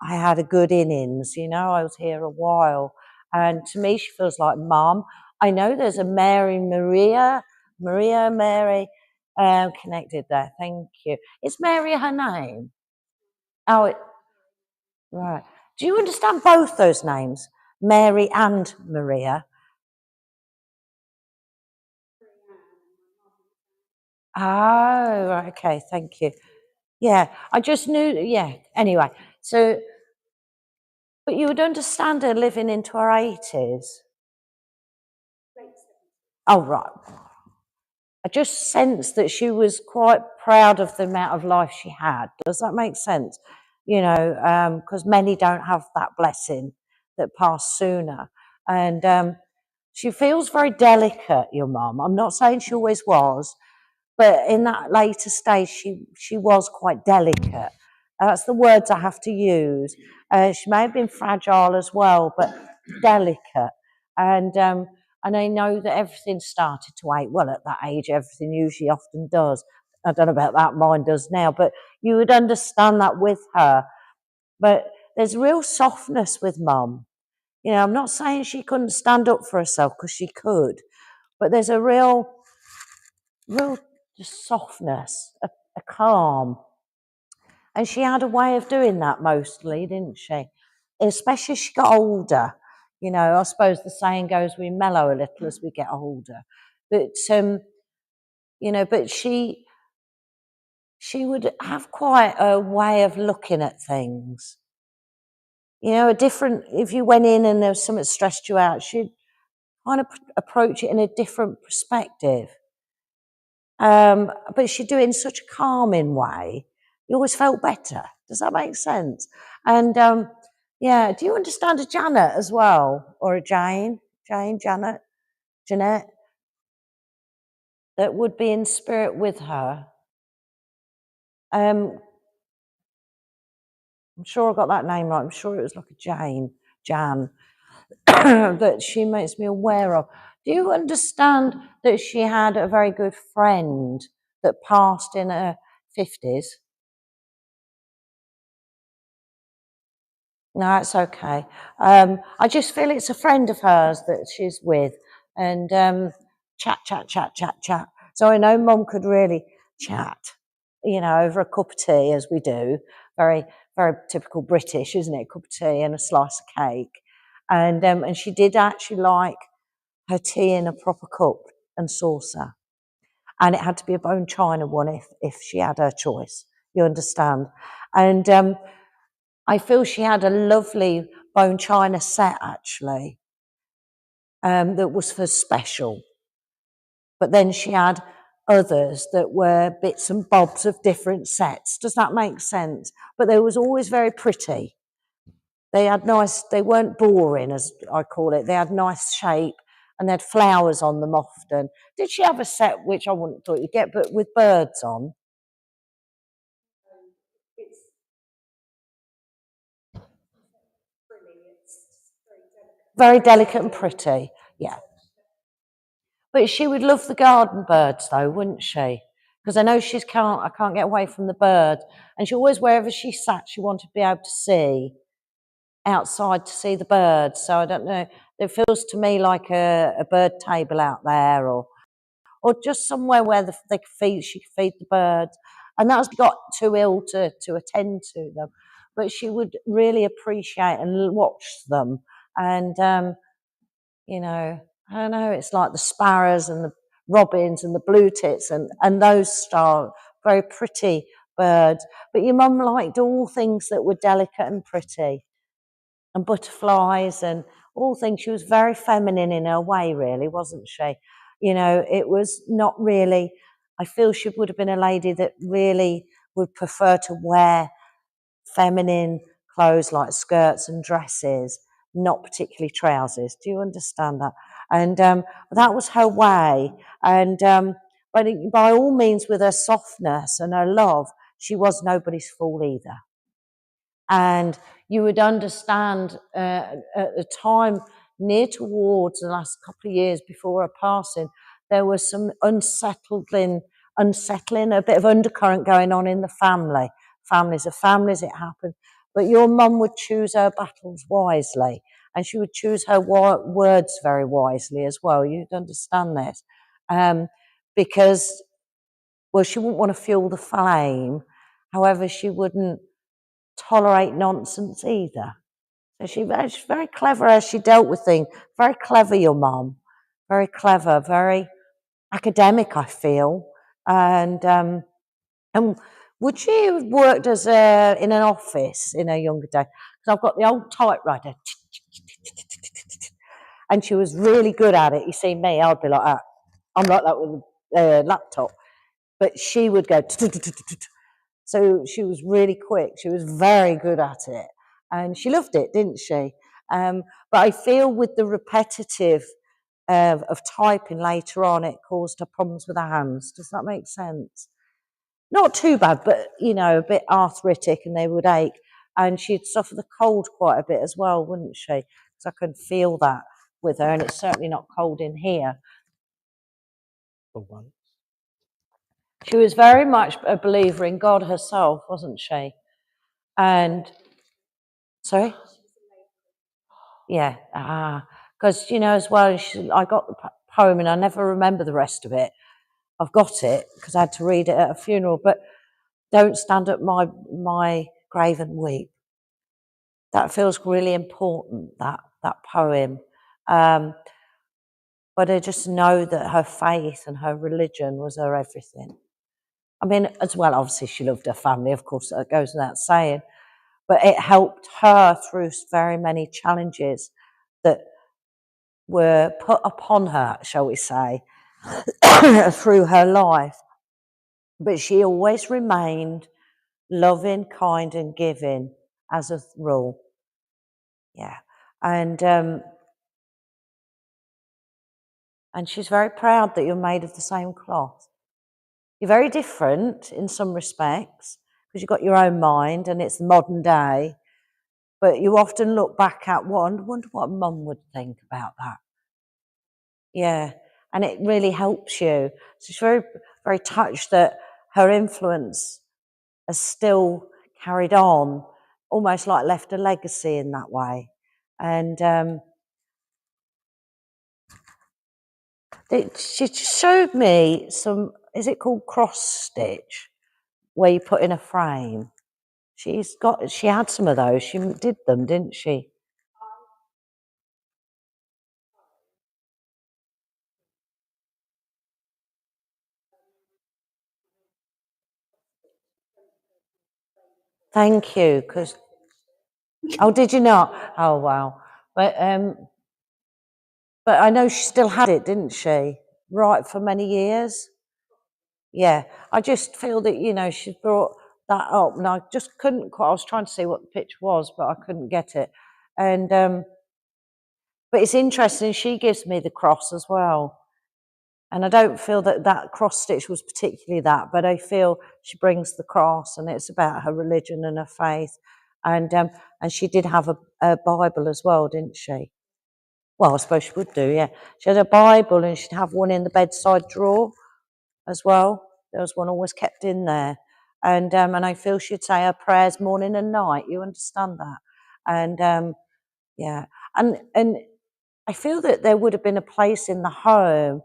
I had a good innings, you know, I was here a while. And to me, she feels like mum. I know there's a Mary connected there. Thank you. Is Mary her name? Oh, right. Do you understand both those names, Mary and Maria? Oh, right, okay, thank you. Yeah, I just knew, yeah, anyway. So, but you would understand her living into her 80s. Oh, right. I just sensed that she was quite proud of the amount of life she had. Does that make sense? You know, because many don't have that blessing that pass sooner. And she feels very delicate, your mum. I'm not saying she always was, but in that later stage, she was quite delicate. That's the words I have to use. She may have been fragile as well, but delicate. And I know that everything started to age. Well, at that age, everything usually often does. I don't know about that, mine does now, but you would understand that with her. But there's real softness with Mum. You know, I'm not saying she couldn't stand up for herself, because she could, but there's a real just softness, a calm. And she had a way of doing that mostly, didn't she? Especially as she got older. You know, I suppose the saying goes, we mellow a little as we get older. But, you know, but she would have quite a way of looking at things. You know, if you went in and there was something that stressed you out, she'd kind of approach it in a different perspective. But she'd do it in such a calming way, you always felt better. Does that make sense? And yeah, do you understand a Janet as well? Or a Jane? Janet? Jeanette? That would be in spirit with her. I'm sure I got that name right. I'm sure it was like a Jan, that she makes me aware of. Do you understand that she had a very good friend that passed in her 50s? No, it's okay. I just feel it's a friend of hers that she's with, and chat. So I know Mum could really chat, you know, over a cup of tea, as we do. Very, very typical British, isn't it? A cup of tea and a slice of cake. And she did actually like her tea in a proper cup and saucer. And it had to be a bone china one if she had her choice. You understand? And I feel she had a lovely bone china set, actually, that was for special. But then she had others that were bits and bobs of different sets. Does that make sense? But they was always very pretty. They weren't boring, as I call it. They had nice shape, and they had flowers on them often. Did she have a set, which I wouldn't have thought you'd get, but with birds on? Very delicate and pretty, yeah. But she would love the garden birds, though, wouldn't she? Because I know I can't get away from the bird. And she always, wherever she sat, she wanted to be able to see outside to see the birds. So I don't know, it feels to me like a bird table out there, or just somewhere where she could feed the birds. And that's got too ill to attend to them. But she would really appreciate and watch them. And, you know, I don't know, it's like the sparrows and the robins and the blue tits and those style, very pretty birds. But your mum liked all things that were delicate and pretty, and butterflies and all things. She was very feminine in her way, really, wasn't she? You know, it was not really, I feel she would have been a lady that really would prefer to wear feminine clothes like skirts and dresses, not particularly trousers. Do you understand that? And that was her way. And but by all means, with her softness and her love, she was nobody's fool either. And you would understand at the time, near towards the last couple of years before her passing, there was some unsettling, a bit of undercurrent going on in the family. Families are families, it happened. But your mum would choose her battles wisely, and she would choose her words very wisely as well. You'd understand this. Because, well, she wouldn't want to fuel the flame. However, she wouldn't tolerate nonsense either. So she's very clever as she dealt with things. Very clever, your mum. Very clever, very academic, I feel. And would she have worked as in an office in her younger days? Because I've got the old typewriter. And she was really good at it. You see me, I'd be like that. I'm like that with a laptop. But she would go. So she was really quick. She was very good at it. And she loved it, didn't she? But I feel with the repetitive of typing later on, it caused her problems with her hands. Does that make sense? Not too bad, but, you know, a bit arthritic, and they would ache. And she'd suffer the cold quite a bit as well, wouldn't she? Because I can feel that with her, and it's certainly not cold in here. For once. She was very much a believer in God herself, wasn't she? And, sorry? Yeah, because, as well, I got the poem and I never remember the rest of it. I've got it because I had to read it at a funeral, but don't stand at my grave and weep. That feels really important, that poem. But I just know that her faith and her religion was her everything. I mean, as well, obviously she loved her family, of course, that goes without saying, but it helped her through very many challenges that were put upon her, shall we say, through her life. But she always remained loving, kind, and giving as a rule. Yeah. And she's very proud that you're made of the same cloth. You're very different in some respects because you've got your own mind and it's the modern day. But you often look back at wonder what Mum would think about that. Yeah, and it really helps you. So she's very, very touched that her influence has still carried on, almost like left a legacy in that way. And she showed me some, is it called cross stitch, where you put in a frame? She had some of those. She did them, didn't she? Thank you, because oh, did you not? Oh, wow. But I know she still had it, didn't she? Right, for many years. Yeah, I just feel that she brought that up, and I just couldn't quite. I was trying to see what the picture was, but I couldn't get it. And but it's interesting. She gives me the cross as well. And I don't feel that cross stitch was particularly that, but I feel she brings the cross, and it's about her religion and her faith. And she did have a Bible as well, didn't she? Well, I suppose she would do, yeah. She had a Bible, and she'd have one in the bedside drawer as well. There was one always kept in there. And I feel she'd say her prayers morning and night. You understand that? And yeah. And I feel that there would have been a place in the home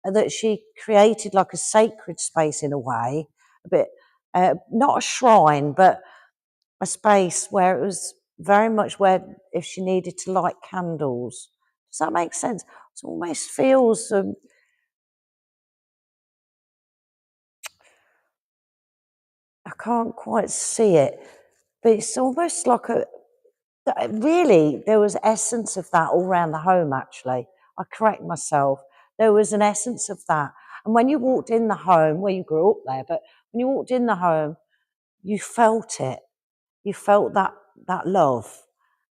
that she created, like a sacred space in a way, a bit, not a shrine, but a space where it was very much where if she needed to light candles. Does that make sense? It almost feels, I can't quite see it, but it's almost like really, there was essence of that all around the home, actually. I correct myself. There was an essence of that. And when you walked in the home, well, you grew up there, but when you walked in the home, you felt it. You felt that love.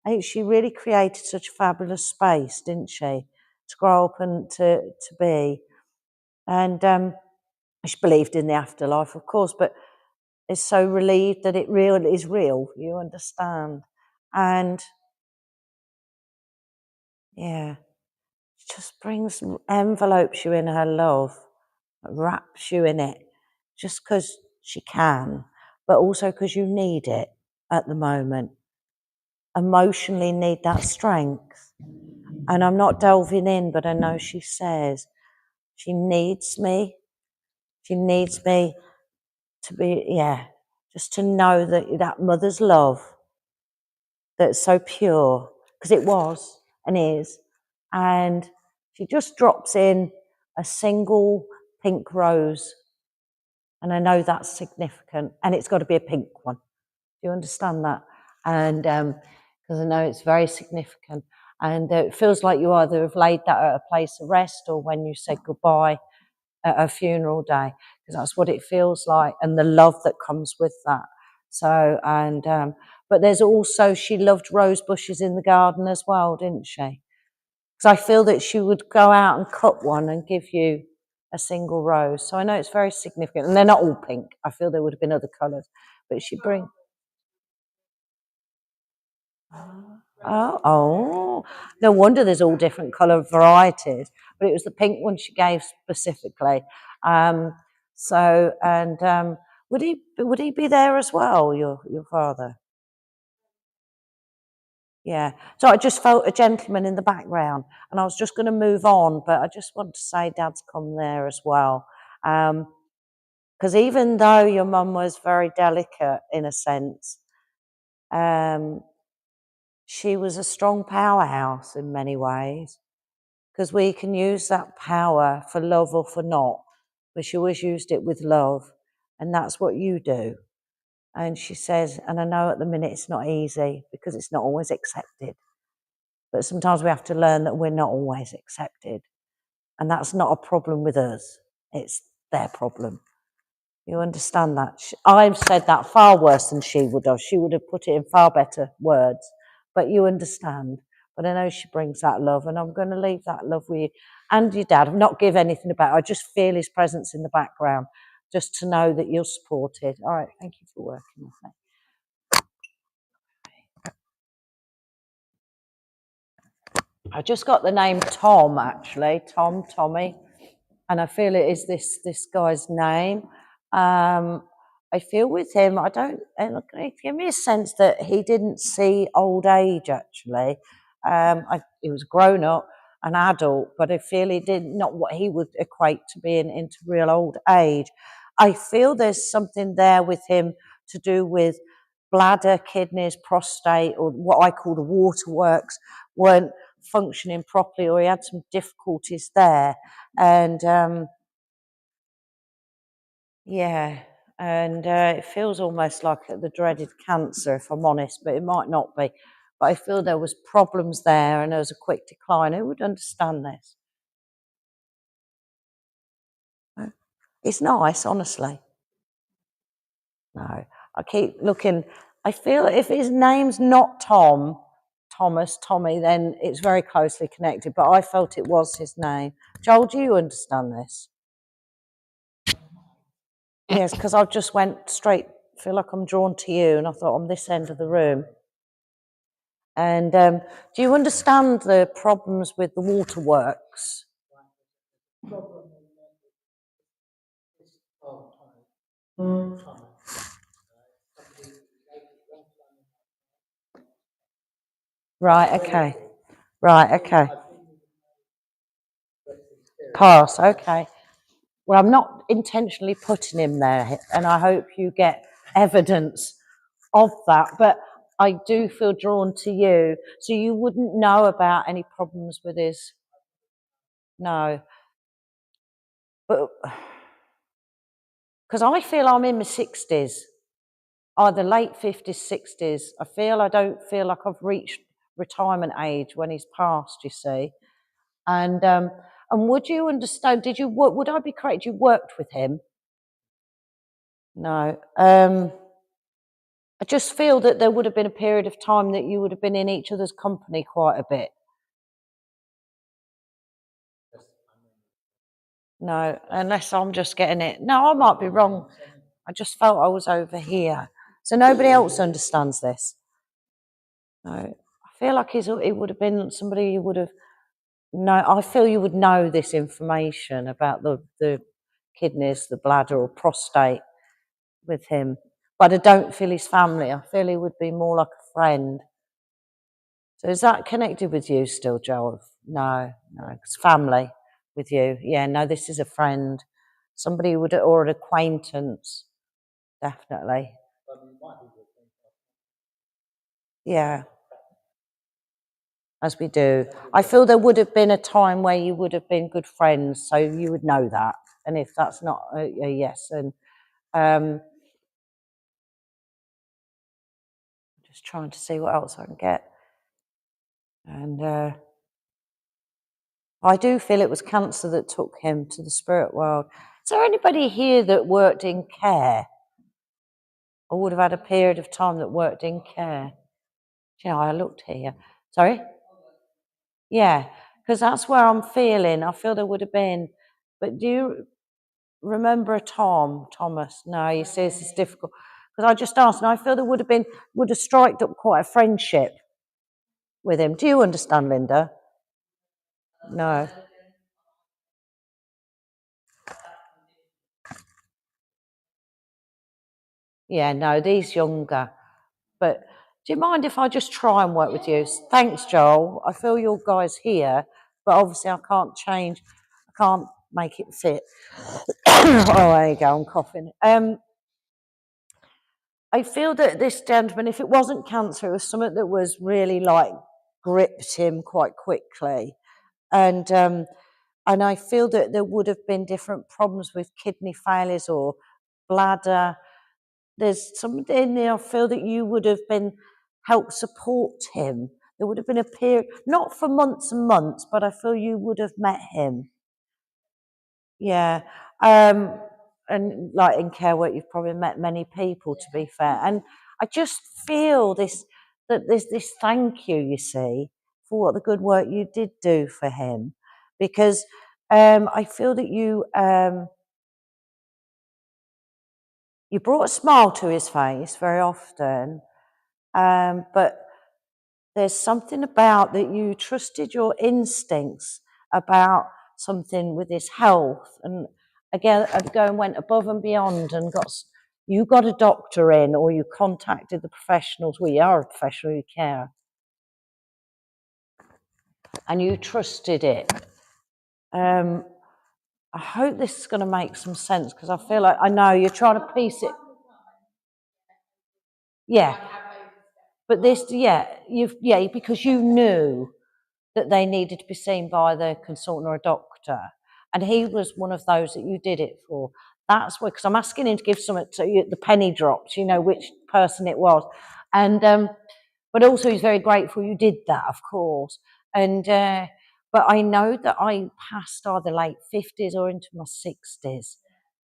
I think she really created such a fabulous space, didn't she? To grow up and to be. And she believed in the afterlife, of course, but is so relieved that it is real, you understand. And yeah, it just envelopes you in her love, wraps you in it, just because she can, but also because you need it at the moment. Emotionally need that strength. And I'm not delving in, but I know she says she needs me. She needs me to be, just to know that mother's love that's so pure, because it was and is. And she just drops in a single pink rose. And I know that's significant. And it's got to be a pink one. Do you understand that? And because I know it's very significant. And it feels like you either have laid that at a place of rest or when you said goodbye at a funeral day, because that's what it feels like, and the love that comes with that. So, but there's also, she loved rose bushes in the garden as well, didn't she? Because I feel that she would go out and cut one and give you a single rose. So I know it's very significant. And they're not all pink. I feel there would have been other colours. But she bring... Oh, no wonder there's all different colour varieties. But it was the pink one she gave specifically. So, and would he be there as well, your father? Yeah. So I just felt a gentleman in the background, and I was just going to move on, but I just want to say Dad's come there as well. Because even though your mum was very delicate in a sense, she was a strong powerhouse in many ways, because we can use that power for love or for not, but she always used it with love, and that's what you do. And she says, and I know at the minute it's not easy because it's not always accepted, but sometimes we have to learn that we're not always accepted, and that's not a problem with us, it's their problem. You understand that? I've said that far worse than she would have. She would have put it in far better words, but you understand. But I know she brings that love, and I'm going to leave that love with you and your dad. I've not give anything about it. I just feel his presence in the background, just to know that you're supported. All right, thank you for working with me. I just got the name Tom, actually, Tommy, and I feel it is this guy's name. I feel with him, it gave me a sense that he didn't see old age, actually. He was grown up, an adult, but I feel he did not what he would equate to being into real old age. I feel there's something there with him to do with bladder, kidneys, prostate, or what I call the waterworks weren't functioning properly, or he had some difficulties there. And it feels almost like the dreaded cancer, if I'm honest, but it might not be. But I feel there was problems there, and there was a quick decline. Who would understand this? It's nice, honestly. No, I keep looking. I feel if his name's not Tommy, then it's very closely connected. But I felt it was his name. Joel, do you understand this? Yes, because I just went straight. Feel like I'm drawn to you, and I thought I'm this end of the room. And do you understand the problems with the waterworks? Right, okay. Right, okay. Pass, okay. Well, I'm not intentionally putting him there, and I hope you get evidence of that, but I do feel drawn to you. So you wouldn't know about any problems with his... No. But because I feel I'm in my 60s, either late 50s, 60s. I don't feel like I've reached retirement age when he's passed, you see. And would you understand, would I be correct, you worked with him? No. I just feel that there would have been a period of time that you would have been in each other's company quite a bit. No, unless I'm just getting it. No, I might be wrong. I just felt I was over here. So nobody else understands this. No, I feel like it would have been somebody you would have known. I feel you would know this information about the kidneys, the bladder or prostate with him. But I don't feel his family. I feel he would be more like a friend. So is that connected with you still, Joel? No, it's family with you. Yeah, no, this is a friend. Somebody or an acquaintance, definitely. Yeah, as we do. I feel there would have been a time where you would have been good friends, so you would know that. And if that's not a yes, and just trying to see what else I can get. And I do feel it was cancer that took him to the spirit world. Is there anybody here that worked in care? Or would have had a period of time that worked in care? You know, I looked here. Sorry? Yeah, because that's where I'm feeling. I feel there would have been. But do you remember a Thomas? No, you see, this is difficult. Because I just asked, and I feel there would have striked up quite a friendship with him. Do you understand, Linda? No. Yeah, no, these younger. But do you mind if I just try and work with you? Thanks, Joel. I feel your guy's here, but obviously I can't change. I can't make it fit. Oh, there you go. I'm coughing. I feel that this gentleman, if it wasn't cancer, it was something that was really like gripped him quite quickly, and I feel that there would have been different problems with kidney failures or bladder. There's something in there. I feel that you would have been helped support him. There would have been a period, not for months and months, but I feel you would have met him. Yeah. And like in care work, you've probably met many people, to be fair. And I just feel that there's this thank you, you see, for what the good work you did do for him. Because I feel that you brought a smile to his face very often, but there's something about that you trusted your instincts about something with his health, and again, go and went above and beyond and you got a doctor in, or you contacted the professionals. Well, you are a professional, you care, and you trusted it. I hope this is going to make some sense, because I feel like I know you're trying to piece it. Yeah, but this, because you knew that they needed to be seen by the consultant or a doctor, and he was one of those that you did it for. That's why, because I'm asking him to give something to you, the penny drops, you know, which person it was, and but also he's very grateful you did that, of course, and but I know that I passed either late 50s or into my 60s.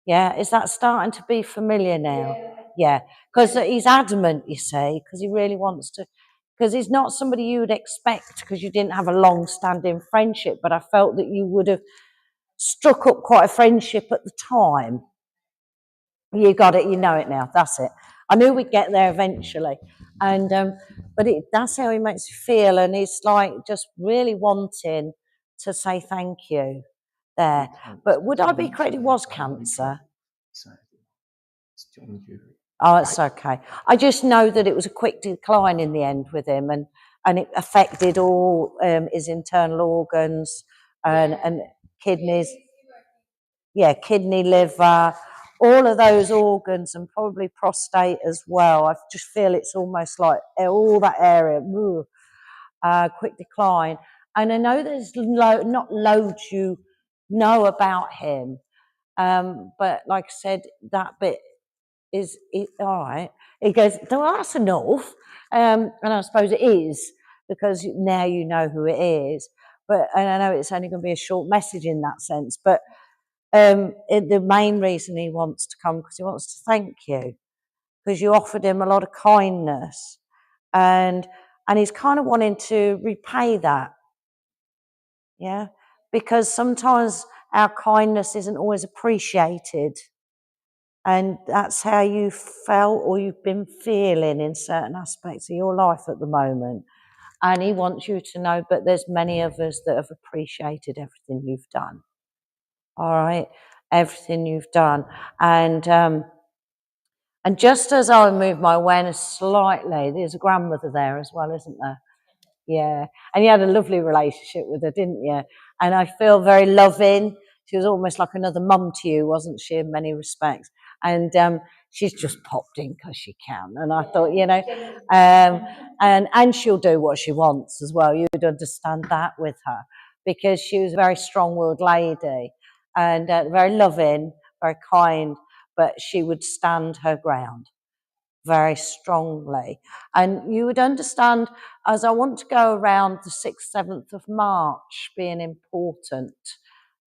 Yeah, is that starting to be familiar now? Yeah, because he's adamant, you see, because he really wants to, because he's not somebody you would expect, because you didn't have a long-standing friendship, but I felt that you would have struck up quite a friendship at the time. You got it, you know it now, that's it. I knew we'd get there eventually, and but that's how he makes you feel, and he's like just really wanting to say thank you there. But would I be correct? It was cancer. Oh, it's okay. I just know that it was a quick decline in the end with him, and it affected all his internal organs and kidneys. Yeah, kidney, liver, all of those organs, and probably prostate as well. I just feel it's almost like all that area, quick decline. And I know there's not loads you know about him, but like I said, that bit is all right. He goes, well, that's enough. And I suppose it is, because now you know who it is. But and I know it's only going to be a short message in that sense. But the main reason he wants to come, because he wants to thank you, because you offered him a lot of kindness, and he's kind of wanting to repay that. Yeah, because sometimes our kindness isn't always appreciated. And that's how you felt, or you've been feeling in certain aspects of your life at the moment. And he wants you to know, but there's many of us that have appreciated everything you've done. All right, everything you've done. And just as I move my awareness slightly, there's a grandmother there as well, isn't there? Yeah, and you had a lovely relationship with her, didn't you? And I feel very loving. She was almost like another mum to you, wasn't she, in many respects? And she's just popped in because she can. And I thought, you know, and she'll do what she wants as well. You'd understand that with her, because she was a very strong-willed lady, and very loving, very kind, but she would stand her ground very strongly. And you would understand, as I want to go around the 6th, 7th of March being important.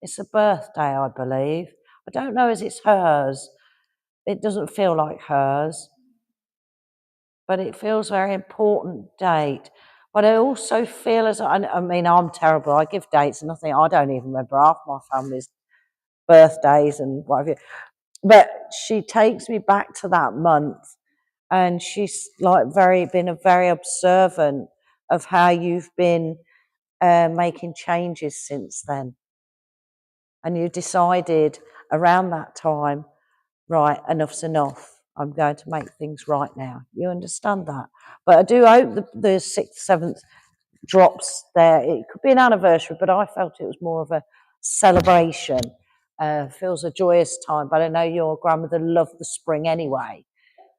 It's a birthday, I believe. I don't know as it's hers. It doesn't feel like hers, but it feels a very important date. But I also feel I mean, I'm terrible. I give dates and nothing. I don't even remember half my family's birthdays and whatever. But she takes me back to that month. And she's like been a very observant of how you've been making changes since then. And you decided around that time, right, enough's enough. I'm going to make things right now. You understand that? But I do hope the 6th, 7th drops there. It could be an anniversary, but I felt it was more of a celebration. Feels a joyous time, but I know your grandmother loved the spring anyway.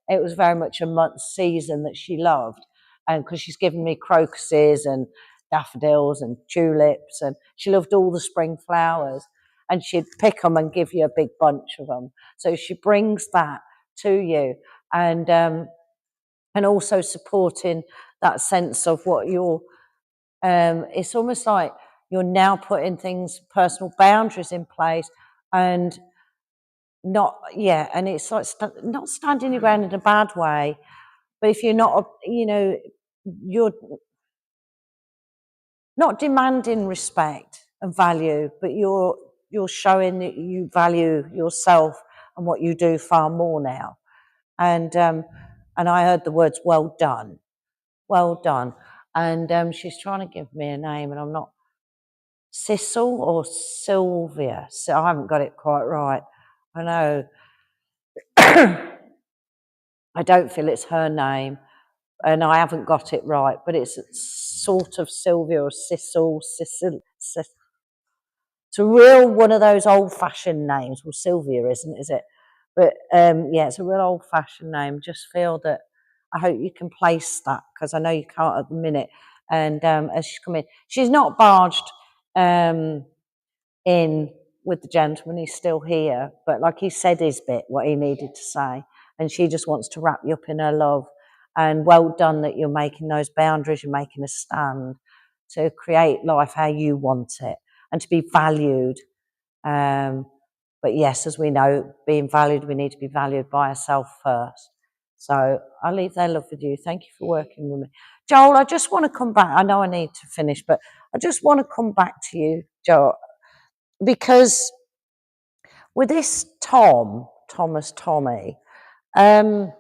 It was very much a month season that she loved, and because she's given me crocuses and daffodils and tulips, and she loved all the spring flowers, and she'd pick them and give you a big bunch of them. So she brings that to you, and also supporting that sense of what you're. It's almost like you're now putting personal boundaries in place, and and it's like not standing your ground in a bad way, but if you're not, you're not demanding respect and value, but you're showing that you value yourself and what you do far more now. And I heard the words "well done," and she's trying to give me a name, and I'm not. Sissel or Sylvia? So I haven't got it quite right. I know. I don't feel it's her name, and I haven't got it right, but it's sort of Sylvia or Sissel. It's a real one of those old-fashioned names. Well, Sylvia isn't, is it? But it's a real old-fashioned name. Just feel that I hope you can place that, because I know you can't at the minute. And as she's come in, she's not barged in with the gentleman. He's still here, but like he said his bit, what he needed to say, and she just wants to wrap you up in her love. And well done that you're making those boundaries, you're making a stand to create life how you want it and to be valued. But yes, as we know, being valued, we need to be valued by ourselves first. So I'll leave their love with you. Thank you for working with me. Joel, I just want to come back. I know I need to finish, but I just want to come back to you, Joel, because with this Tommy, because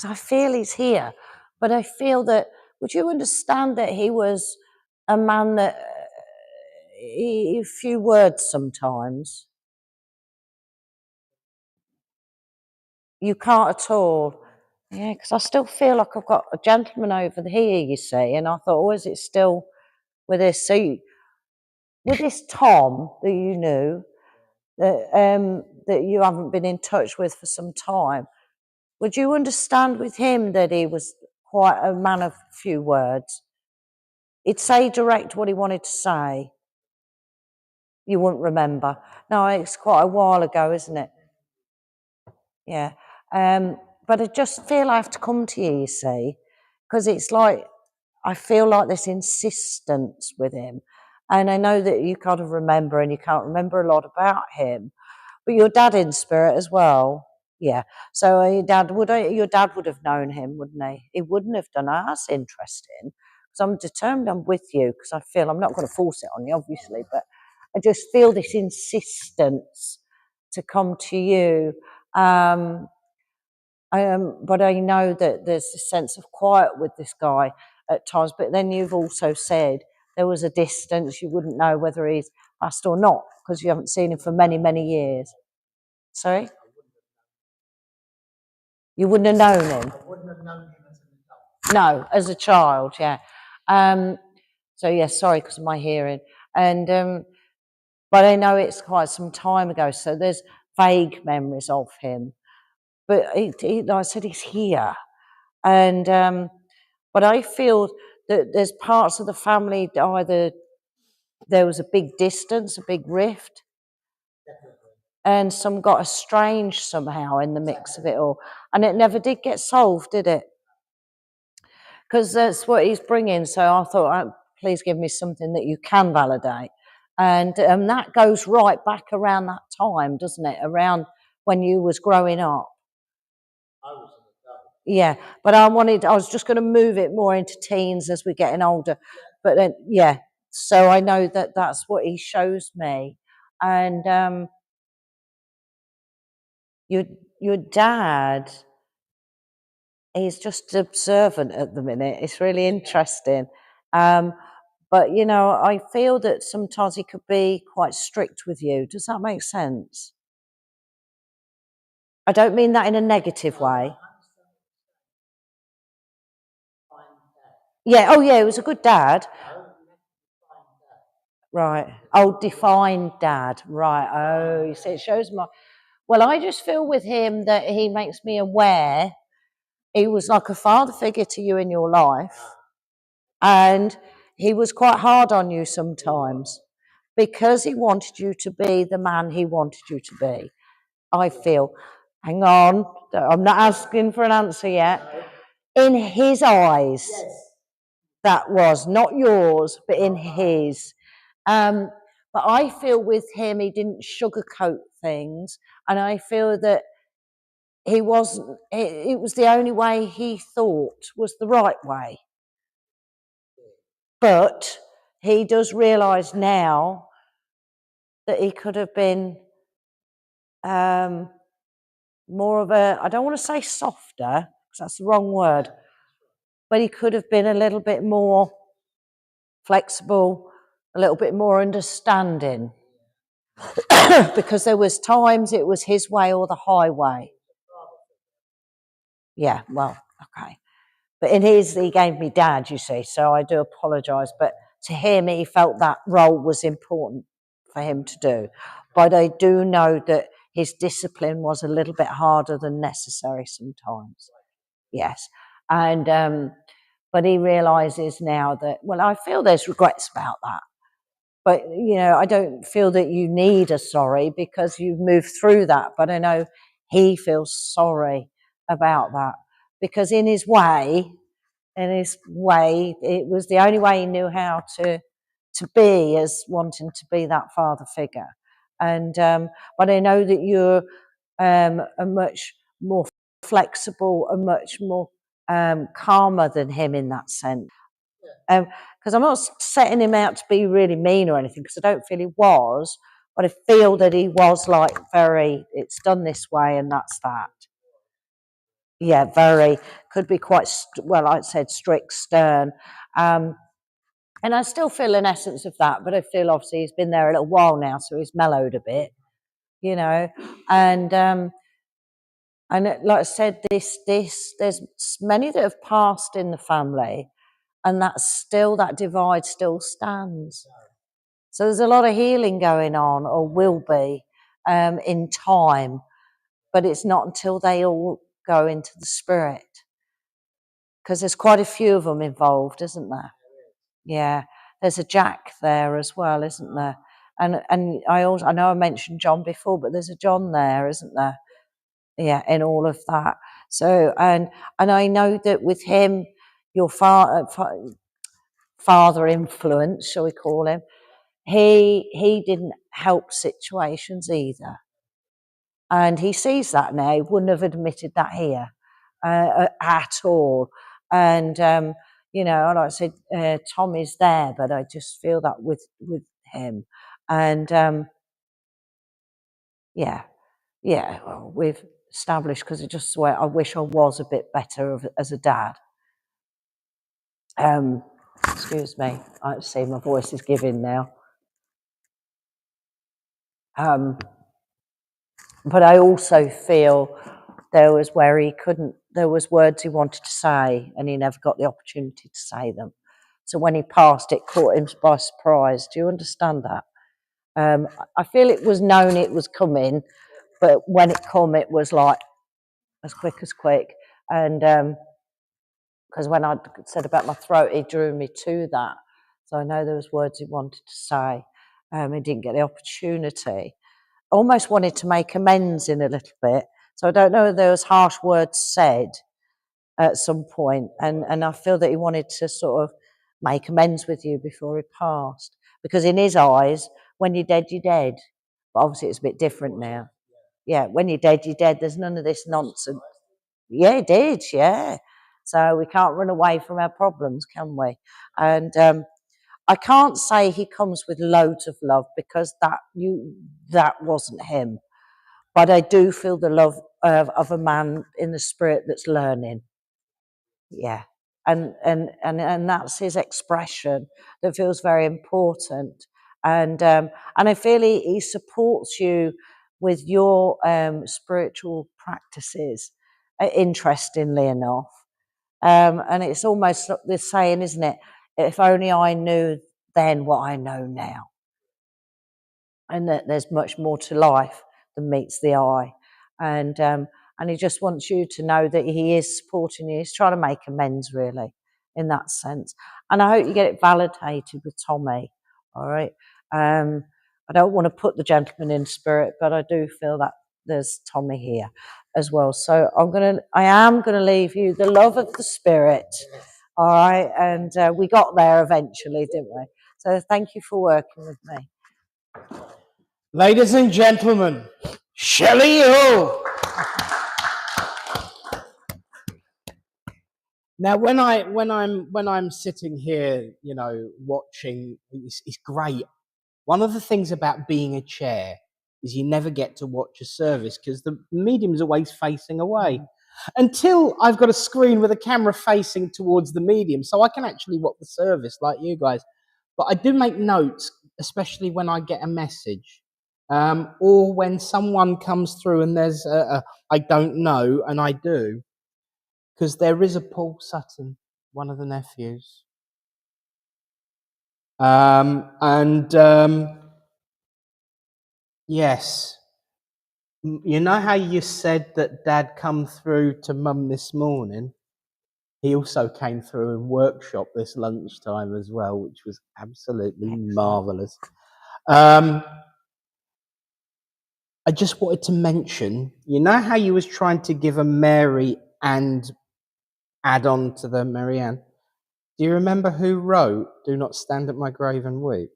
I feel he's here, but I feel that, would you understand that he was a man that, few words sometimes? You can't at all. Yeah, because I still feel like I've got a gentleman over here, you see, and I thought, oh, is it still with this? So with this Tom that you knew, that you haven't been in touch with for some time, would you understand with him that he was quite a man of few words? He'd say direct what he wanted to say. You wouldn't remember. No, it's quite a while ago, isn't it? Yeah. But I just feel I have to come to you see, because it's like, I feel like this insistence with him. And I know that you kind of remember, and you can't remember a lot about him, but your dad in spirit as well. Yeah. So your dad would have known him, wouldn't he? He wouldn't have done. Oh, that's interesting. Because I'm determined I'm with you, because I feel I'm not going to force it on you, obviously, but I just feel this insistence to come to you. But I know that there's a sense of quiet with this guy at times. But then you've also said there was a distance. You wouldn't know whether he's passed or not, because you haven't seen him for many, many years. Sorry? You wouldn't have known him? I wouldn't have known him as an adult. No, as a child, yeah. So, yes, sorry, because of my hearing. And but I know it's quite some time ago, so there's vague memories of him. But like I said, he's here. And but I feel that there's parts of the family that either there was a big distance, a big rift, and some got estranged somehow in the mix of it all. And it never did get solved, did it? Because that's what he's bringing. So I thought, please give me something that you can validate. And that goes right back around that time, doesn't it? Around when you was growing up. Yeah, but I was just going to move it more into teens as we're getting older. But then, yeah, so I know that that's what he shows me. And your dad, he's just observant at the minute. It's really interesting. But, you know, I feel that sometimes he could be quite strict with you. Does that make sense? I don't mean that in a negative way. Yeah, oh yeah, he was a good dad. Right. Oh, defined dad. Right. Oh, you see, it shows my. Well, I just feel with him that he makes me aware he was like a father figure to you in your life, and he was quite hard on you sometimes because he wanted you to be the man he wanted you to be. I feel. Hang on, I'm not asking for an answer yet. In his eyes, that was not yours, but in his. But I feel with him, he didn't sugarcoat things, and I feel that he wasn't. It was the only way he thought was the right way. But he does realise now that he could have been more of a. I don't want to say softer, because that's the wrong word. But he could have been a little bit more flexible, a little bit more understanding. Because there was times it was his way or the highway. Yeah, well, okay. But in his, he gave me dad, you see, so I do apologise. But to him, he felt that role was important for him to do. But I do know that his discipline was a little bit harder than necessary sometimes. Yes. And but he realises now that, well, I feel there's regrets about that. But, you know, I don't feel that you need a sorry because you've moved through that. But I know he feels sorry about that because in his way, it was the only way he knew how to be, as wanting to be that father figure. And but I know that you're a much more flexible, a much more calmer than him in that sense. Because I'm not setting him out to be really mean or anything, because I don't feel he was, but I feel that he was like very, it's done this way and that's that. Yeah, very, could be quite, well, like I said, strict, stern. And I still feel an essence of that, but I feel obviously he's been there a little while now, so he's mellowed a bit, you know. And like I said, there's many that have passed in the family, and that divide still stands. So there's a lot of healing going on, or will be, in time, but it's not until they all go into the spirit, because there's quite a few of them involved, isn't there? Yeah, there's a Jack there as well, isn't there? And I know I mentioned John before, but there's a John there, isn't there? Yeah, in all of that. So and I know that with him, your father influence, shall we call him? He didn't help situations either, and he sees that now. He wouldn't have admitted that here at all. And you know, like I said, Tom is there, but I just feel that with him, and yeah, well, we've established, because I just swear I wish I was a bit better as a dad. Excuse me, I see my voice is giving now. But I also feel there was where he couldn't, there was words he wanted to say and he never got the opportunity to say them. So when he passed, it caught him by surprise. Do you understand that? I feel it was known it was coming, but when it come, it was like as quick as quick. And because when I said about my throat, he drew me to that. So I know there was words he wanted to say. He didn't get the opportunity. Almost wanted to make amends in a little bit. So I don't know if there was harsh words said at some point, and I feel that he wanted to sort of make amends with you before he passed. Because in his eyes, when you're dead, you're dead. But obviously it's a bit different now. Yeah, when you're dead, you're dead. There's none of this nonsense. Yeah, he did, yeah. So we can't run away from our problems, can we? And I can't say he comes with loads of love, because that wasn't him. But I do feel the love of a man in the spirit that's learning. Yeah. And that's his expression that feels very important. And I feel he supports you with your spiritual practices, interestingly enough. And it's almost this saying, isn't it? If only I knew then what I know now. And that there's much more to life than meets the eye. And he just wants you to know that he is supporting you. He's trying to make amends, really, in that sense. And I hope you get it validated with Tommy. All right. I don't want to put the gentleman in spirit, but I do feel that there's Tommy here as well. So I am gonna leave you the love of the spirit. All right. And we got there eventually, didn't we? So thank you for working with me. Ladies and gentlemen, Shelley Youell. Now, when I'm sitting here, you know, watching, it's great. One of the things about being a chair is you never get to watch a service because the medium's always facing away. Until I've got a screen with a camera facing towards the medium, so I can actually watch the service like you guys. But I do make notes, especially when I get a message. Or when someone comes through and there's I don't know, and I do, because there is a Paul Sutton, one of the nephews. Yes, you know how you said that Dad come through to Mum this morning? He also came through in workshop this lunchtime as well, which was absolutely marvellous. I just wanted to mention, you know how you was trying to give a Mary and add on to the Marianne? Do you remember who wrote "Do Not Stand at My Grave and Weep"?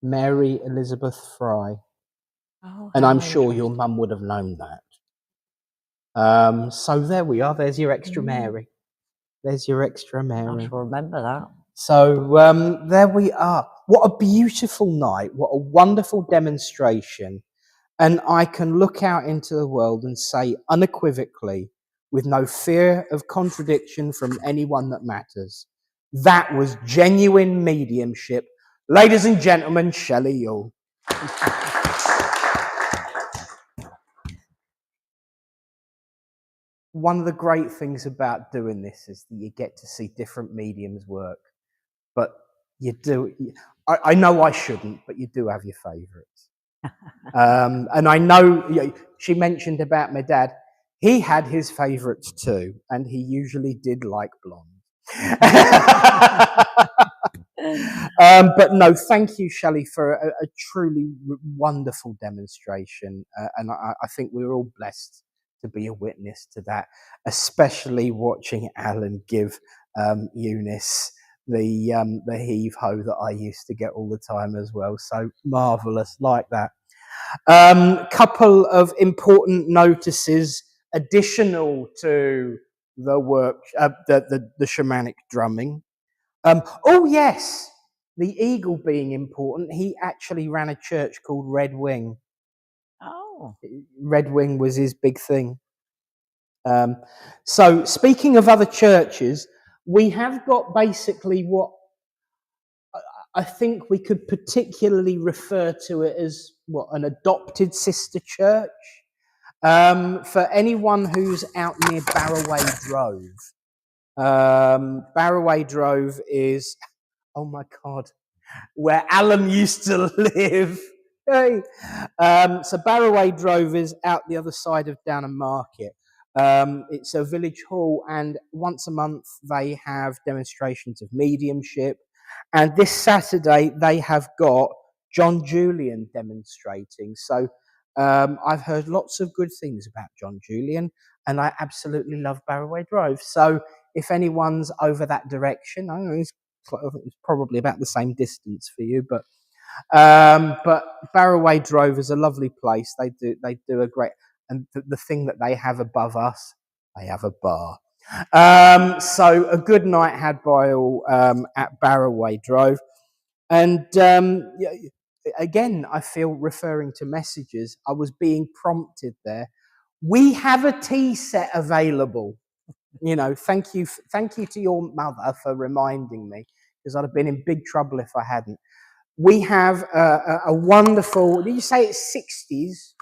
Mary Elizabeth Fry. Oh, And I'm sure your mum would have known that. So there we are. There's your extra Mary. There's your extra Mary. I shall remember that. So there we are. What a beautiful night. What a wonderful demonstration. And I can look out into the world and say unequivocally, with no fear of contradiction from anyone that matters, that was genuine mediumship. Ladies and gentlemen, Shelley Youell. One of the great things about doing this is that you get to see different mediums work. But you do, I know I shouldn't, but you do have your favourites. And I know, you know, she mentioned about my dad. He had his favourites too, and he usually did like blonde. But no, thank you, Shelley, for a truly wonderful demonstration. And I think we're all blessed to be a witness to that, especially watching Alan give Eunice the heave-ho that I used to get all the time as well. So marvellous, like that. Couple of important notices additional to the work, the shamanic drumming. Oh yes, the eagle being important. He actually ran a church called Red Wing. Oh, Red Wing was his big thing. So speaking of other churches, we have got basically what I think we could particularly refer to it as what, an adopted sister church. For anyone who's out near Barroway Drove. Barroway Drove is, oh my God, where Alan used to live. Hey. So Barroway Drove is out the other side of Downham Market. It's a village hall, and once a month they have demonstrations of mediumship. And this Saturday they have got John Julian demonstrating. So I've heard lots of good things about John Julian, and I absolutely love Barroway Drove. So if anyone's over that direction, I don't know, it's probably about the same distance for you, but Barroway Drove is a lovely place. They do a great, and the thing that they have above us, they have a bar. So a good night had by all at Barroway Drove. And again, I feel, referring to messages, I was being prompted there. We have a tea set available. You know, thank you to your mother for reminding me, because I'd have been in big trouble if I hadn't. We have a wonderful, did you say it's 60s?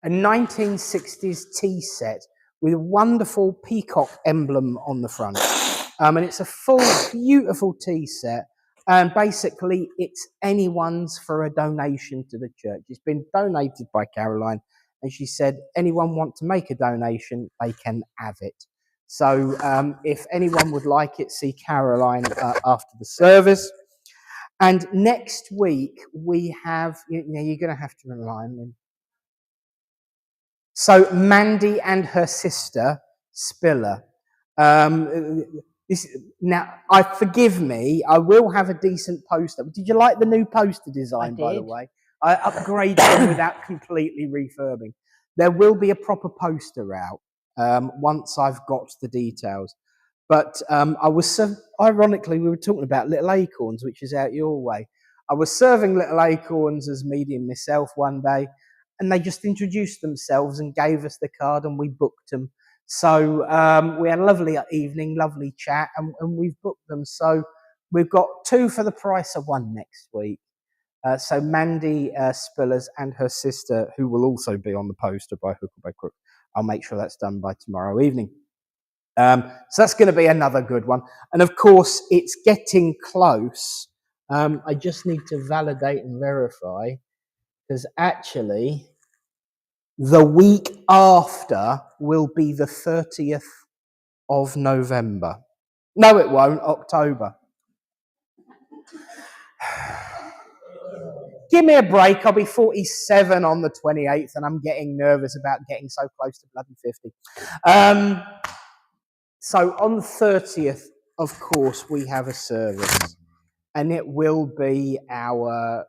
A 1960s tea set with a wonderful peacock emblem on the front. And it's a full, beautiful tea set. And basically, it's anyone's for a donation to the church. It's been donated by Caroline. And she said, anyone want to make a donation, they can have it. So if anyone would like it, see Caroline after the service. And next week, we have, you're going to have to remind me. So Mandy and her sister, Spiller. Now, forgive me, I will have a decent poster. Did you like the new poster design, by the way? I upgraded them without completely refurbing. There will be a proper poster out once I've got the details. But ironically, we were talking about Little Acorns, which is out your way. I was serving Little Acorns as medium myself one day, and they just introduced themselves and gave us the card, and we booked them. So we had a lovely evening, lovely chat, and we've booked them. So we've got 2 for the price of 1 next week. So Mandy Spillers and her sister, who will also be on the poster by hook or by crook. I'll make sure that's done by tomorrow evening. So that's going to be another good one. And of course, it's getting close. I just need to validate and verify, because actually the week after will be the 30th of November. No, it won't, October. Give me a break. I'll be 47 on the 28th, and I'm getting nervous about getting so close to bloody 50. So on the 30th, of course, we have a service, and it will be our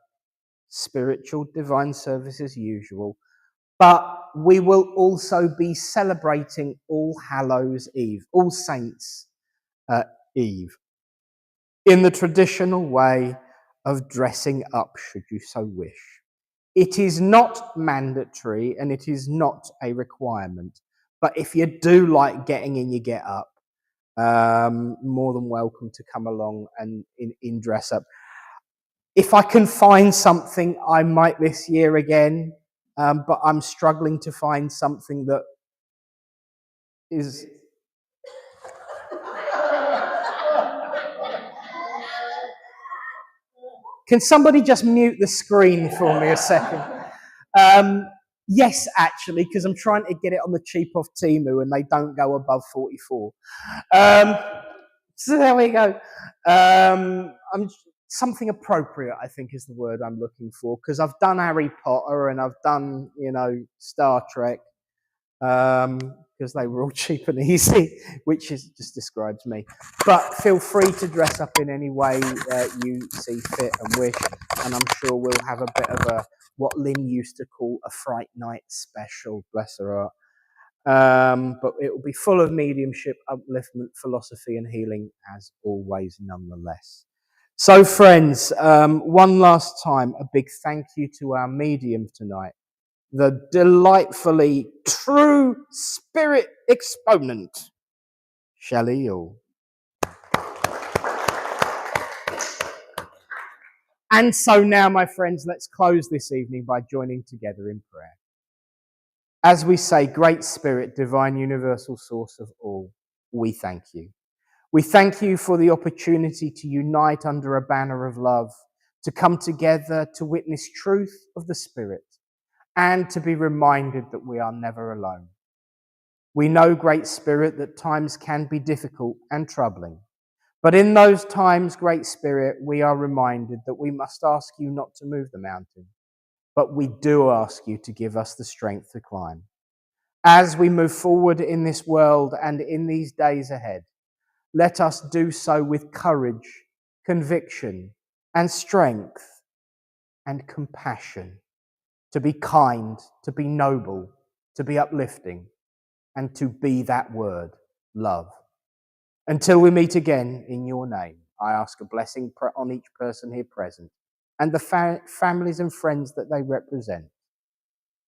spiritual divine service as usual. But we will also be celebrating All Hallows Eve, All Saints Eve, in the traditional way of dressing up, should you so wish. It is not mandatory and it is not a requirement. But if you do like getting in your get up, more than welcome to come along and in dress up. If I can find something, I might this year again. But I'm struggling to find something that is... Can somebody just mute the screen for me a second? Yes, actually, because I'm trying to get it on the cheap off Temu and they don't go above 44. So there we go. Something appropriate, I think, is the word I'm looking for, because I've done Harry Potter and I've done, Star Trek, because they were all cheap and easy, which just describes me. But feel free to dress up in any way you see fit and wish, and I'm sure we'll have a bit of what Lynn used to call a Fright Night special, bless her heart. But it will be full of mediumship, upliftment, philosophy, and healing, as always, nonetheless. So, friends, one last time, a big thank you to our medium tonight, the delightfully true spirit exponent, Shelley Youell. And so now, my friends, let's close this evening by joining together in prayer. As we say, Great Spirit, divine universal source of all, we thank you. We thank you for the opportunity to unite under a banner of love, to come together to witness truth of the Spirit, and to be reminded that we are never alone. We know, Great Spirit, that times can be difficult and troubling. But in those times, Great Spirit, we are reminded that we must ask you not to move the mountain, but we do ask you to give us the strength to climb. As we move forward in this world and in these days ahead, let us do so with courage, conviction, and strength, and compassion, to be kind, to be noble, to be uplifting, and to be that word, love. Until we meet again in your name, I ask a blessing on each person here present and the families and friends that they represent.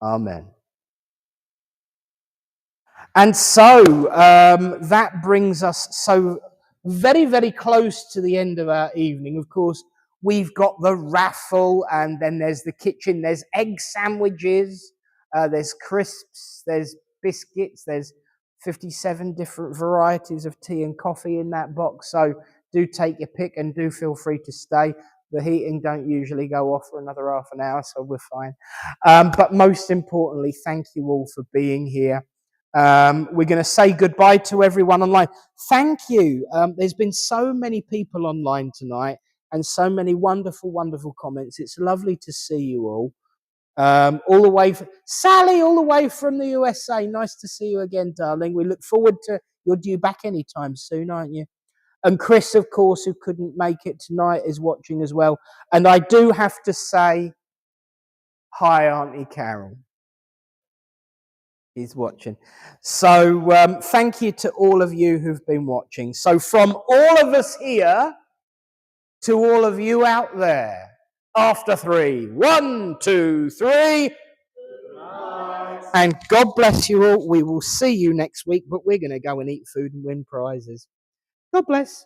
Amen. And so that brings us so very, very close to the end of our evening. Of course, We've got the raffle, and then there's the kitchen. There's egg sandwiches, there's crisps, there's biscuits, there's 57 different varieties of tea and coffee in that box. So do take your pick and do feel free to stay. The heating don't usually go off for another half an hour, so we're fine. But most importantly, thank you all for being here. We're going to say goodbye to everyone online. Thank you. There's been so many people online tonight and so many wonderful, wonderful comments. It's lovely to see you all. All the way from Sally, all the way from the USA. Nice to see you again, darling. We look forward to you're due back anytime soon, aren't you? And Chris, of course, who couldn't make it tonight, is watching as well. And I do have to say, hi, Auntie Carol. He's watching. So thank you to all of you who've been watching. So from all of us here to all of you out there, after 3, 1, 2, 3. And God bless you all. We will see you next week, but we're going to go and eat food and win prizes. God bless.